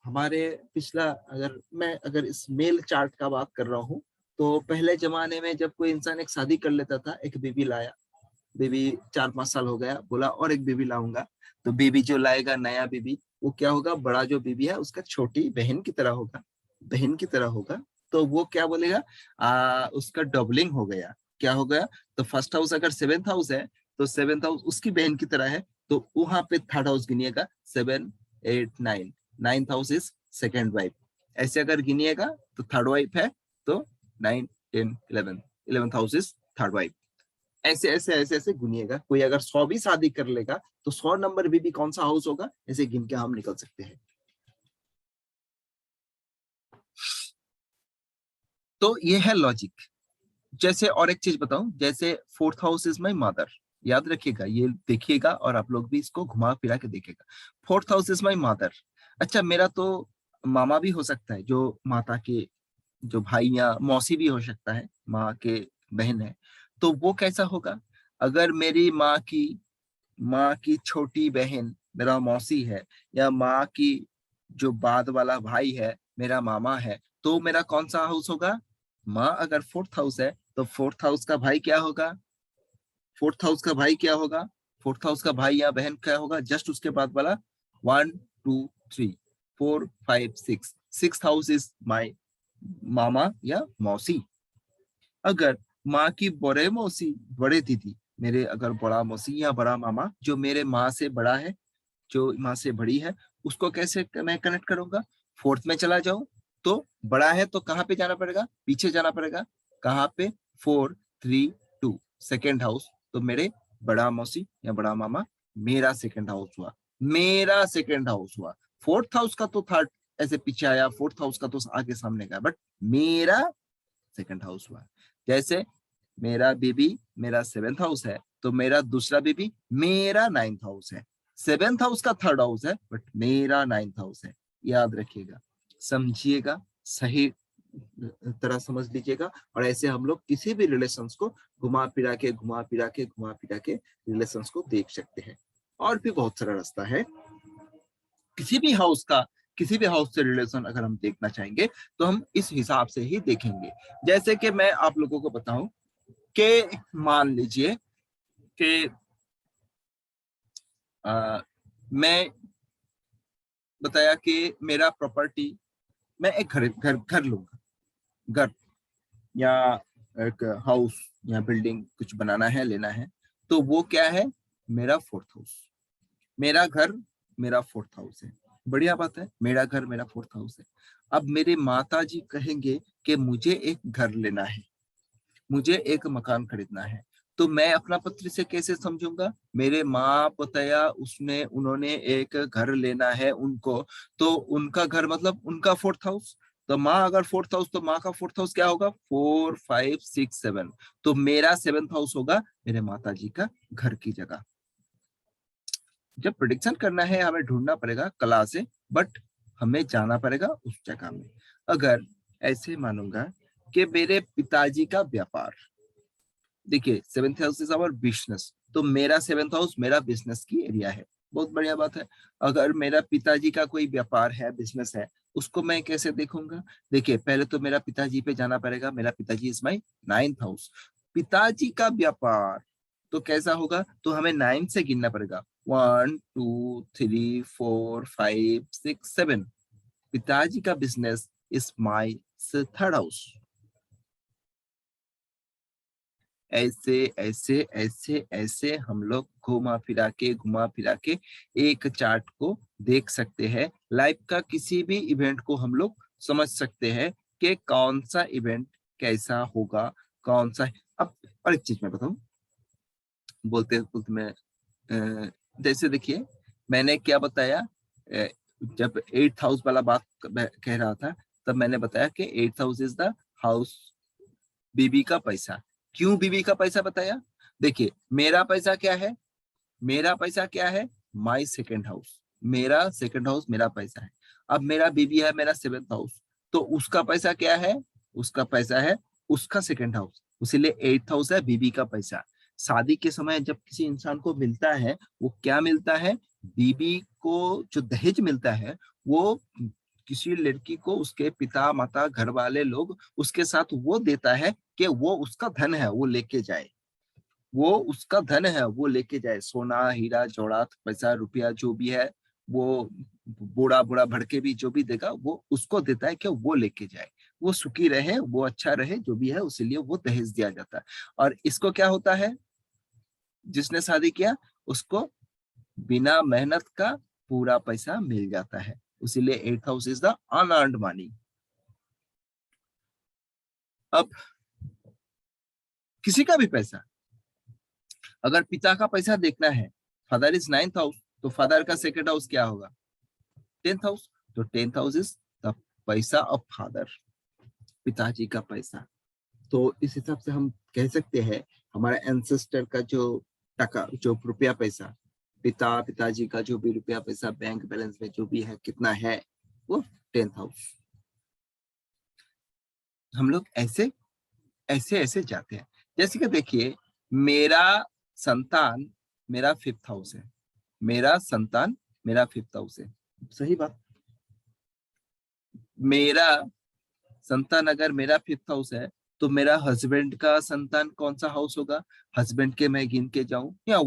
हमारे पिछला, अगर मैं अगर इस मेल चार्ट का बात कर रहा हूँ, तो पहले जमाने में जब कोई इंसान एक शादी कर लेता था, एक बेबी लाया, बेबी 4-5 साल हो गया, बोला और एक बेबी लाऊंगा। तो बेबी जो लाएगा नया बेबी, वो क्या होगा, बड़ा जो बेबी है उसका छोटी बहन की तरह होगा, बहन की तरह होगा। तो वो क्या बोलेगा, उसका डबलिंग हो गया, क्या हो गया। तो फर्स्ट हाउस अगर 7th हाउस है, तो 7th हाउस उसकी बहन की तरह है, तो वहां पे थर्ड हाउस गिनिएगा 7, 8, 9। 9th house is second wife. ऐसे अगर गिनिएगा तो थर्ड वाइफ है, तो 9, 10, 11। 11th house is third wife. ऐसे ऐसे ऐसे ऐसे गुनिएगा। कोई अगर 100 भी शादी कर लेगा तो 100 नंबर भी कौन सा हाउस होगा, ऐसे गिन के हम निकल सकते हैं। तो ये है लॉजिक। जैसे और एक चीज बताऊं, जैसे fourth house is my mother, याद रखिएगा, ये देखिएगा और आप लोग भी इसको घुमा फिरा के देखिएगा। Fourth house is my mother. अच्छा, मेरा तो मामा भी हो सकता है, जो माता के जो भाई या मौसी भी हो सकता है, माँ के बहन है। तो वो कैसा होगा, अगर मेरी माँ की छोटी बहन मेरा मौसी है, या माँ की जो बाद वाला भाई है मेरा मामा है, तो मेरा कौन सा हाउस होगा। माँ अगर फोर्थ हाउस है, तो फोर्थ हाउस का भाई क्या होगा, फोर्थ हाउस का भाई क्या होगा, फोर्थ हाउस का भाई या बहन क्या होगा, जस्ट उसके बाद वाला 1, 2, 3, 4, 5, 6। सिक्स हाउस इज माई मामा या मौसी। अगर माँ की बड़े मौसी, बड़े दीदी, मेरे अगर बड़ा मौसी या बड़ा मामा जो मेरे माँ से बड़ा है, जो माँ से बड़ी है, उसको कैसे मैं कनेक्ट करूंगा, फोर्थ में चला जाऊं। तो बड़ा है तो कहाँ पे जाना पड़ेगा, पीछे जाना पड़ेगा, कहाँ पे, 4, 3, 2, सेकेंड हाउस। तो मेरे बड़ा मौसी या बड़ा मामा मेरा सेकेंड हाउस हुआ, मेरा सेकेंड हाउस हुआ। फोर्थ हाउस का तो थर्ड ऐसे पीछे आया, फोर्थ हाउस का तो आगे सामने का, बट मेरा सेकेंड हाउस हुआ। जैसे मेरा बेबी मेरा 7th हाउस है, तो मेरा दूसरा बेबी मेरा 9th हाउस है। 7th हाउस का थर्ड हाउस है, बट मेरा 9th हाउस है। याद रखिएगा, समझिएगा, सही तरह समझ लीजिएगा। और ऐसे हम लोग किसी भी रिलेशंस को घुमा फिरा के घुमा फिरा के घुमा फिरा के रिलेशंस को देख सकते हैं। और भी बहुत सारा रास्ता है, किसी भी हाउस का, किसी भी हाउस से रिलेशन अगर हम देखना चाहेंगे तो हम इस हिसाब से ही देखेंगे। जैसे कि मैं आप लोगों को बताऊं कि मान लीजिए कि मैं बताया कि मेरा प्रॉपर्टी, मैं एक घर घर घर लूंगा, घर या एक हाउस या बिल्डिंग कुछ बनाना है, लेना है। तो वो क्या है, मेरा फोर्थ हाउस, मेरा घर मेरा फोर्थ हाउस है। बढ़िया बात है, मेरा घर मेरा फोर्थ हाउस है। अब मेरे माता जी कहेंगे कि मुझे एक घर लेना है, मुझे एक मकान खरीदना है। तो मैं अपना पत्र से कैसे समझूंगा, मेरे माँ पतया उसने उन्होंने एक घर लेना है उनको, तो उनका घर मतलब उनका फोर्थ हाउस। तो माँ अगर फोर्थ हाउस, तो माँ का फोर्थ हाउस क्या होगा, 4, 5, 6, 7। तो मेरा 7th हाउस होगा मेरे माता जी का घर की जगह। जब प्रिडिक्शन करना है हमें ढूंढना पड़ेगा कला से, बट हमें जाना पड़ेगा उस जगह में। अगर ऐसे मानूंगा कि मेरे पिताजी का व्यापार, देखिए 7th house is our business, तो मेरा 7th हाउस मेरा बिजनेस की एरिया है। बहुत बढ़िया बात है। अगर मेरा पिताजी का कोई व्यापार है, बिजनेस है, उसको मैं कैसे देखूंगा, देखिए पहले तो मेरा पिताजी पे जाना पड़ेगा, मेरा पिताजी इज माई 9th हाउस। पिताजी का व्यापार तो कैसा होगा, तो हमें 9 से गिनना पड़ेगा, 1, 2, 3, 4, 5, 6, 7। पिताजी का business is my third house. ऐसे ऐसे ऐसे ऐसे हम लोग घुमा फिरा के एक चार्ट को देख सकते हैं। लाइफ का किसी भी इवेंट को हम लोग समझ सकते हैं कि कौन सा इवेंट कैसा होगा, कौन सा। अब और एक चीज मैं बताऊं, बोलते बोलते मैं जैसे देखिए मैंने क्या बताया, जब 8th हाउस वाला बात कह रहा था, तब मैंने बताया कि 8th house is the house बीबी का पैसा। क्यों बीबी का पैसा बताया, देखिए मेरा पैसा क्या है, मेरा पैसा क्या है, माई सेकेंड हाउस, मेरा सेकेंड हाउस मेरा पैसा है। अब मेरा बीबी है मेरा 7th हाउस, तो उसका पैसा क्या है, उसका पैसा है उसका सेकेंड हाउस, इसीलिए 8th हाउस है बीबी का पैसा। शादी के समय जब किसी इंसान को मिलता है, वो क्या मिलता है, बीबी को जो दहेज मिलता है, वो किसी लड़की को उसके पिता माता घर वाले लोग उसके साथ वो देता है कि वो उसका धन है, वो लेके जाए। वो उसका धन है, वो लेके जाए, सोना हीरा जौहरात पैसा रुपया जो भी है, वो बूढ़ा बूढ़ा भड़के भी जो भी देगा वो उसको देता है कि वो लेके जाए, वो सुखी रहे, वो अच्छा रहे, जो भी है उसीलिए वो दहेज दिया जाता है। और इसको क्या होता है, जिसने शादी किया उसको बिना मेहनत का पूरा पैसा मिल जाता है, इसीलिए 8th house is the unearned money. अब किसी का भी पैसा, अगर पिता का पैसा देखना है, फादर इज 9th हाउस, तो फादर का सेकंड हाउस क्या होगा, 10th हाउस। तो 10th हाउस इज द पैसा ऑफ फादर, पिताजी का पैसा। तो इस हिसाब से हम कह सकते हैं हमारा एंसेस्टर का जो टका, जो रुपया पैसा, पिताजी का जो भी रुपया पैसा बैंक बैलेंस में जो भी है कितना है, वो 10th हाउस। हम लोग ऐसे ऐसे ऐसे जाते हैं। जैसे कि देखिए, मेरा संतान मेरा 5th हाउस है, मेरा संतान मेरा 5th हाउस है, सही बात। मेरा संतान अगर मेरा 5th हाउस है, तो मेरा हस्बैंड का संतान कौन सा हाउस होगा, हस्बैंड के मैं गिन के जाऊं या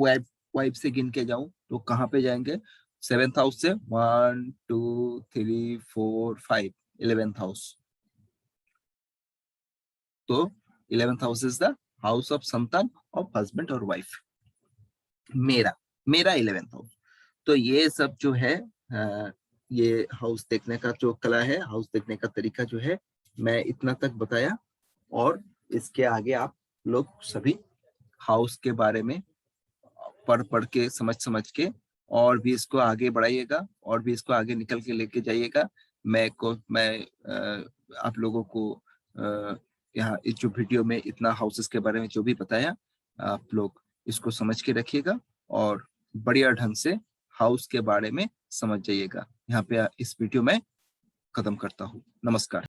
वाइफ से गिन के जाऊं, तो कहां पे जाएंगे, 7th हाउस से 1 2 3 4 5, 11th हाउस। तो 11th house is the house of संतान ऑफ हस्बैंड और वाइफ। मेरा मेरा 11th हाउस। तो ये सब जो है, ये हाउस देखने का जो कला है, हाउस देखने का तरीका जो है, मैं इतना तक बताया। और इसके आगे आप लोग सभी हाउस के बारे में पढ़ पढ़ के समझ के और भी इसको आगे बढ़ाइएगा, और भी इसको आगे निकल के लेके जाइएगा। मैं आप लोगों को यहाँ इस जो वीडियो में इतना हाउसेस के बारे में जो भी बताया, आप लोग इसको समझ के रखिएगा और बढ़िया ढंग से हाउस के बारे में समझ जाइएगा। यहाँ पे इस वीडियो में खत्म करता हूँ। नमस्कार।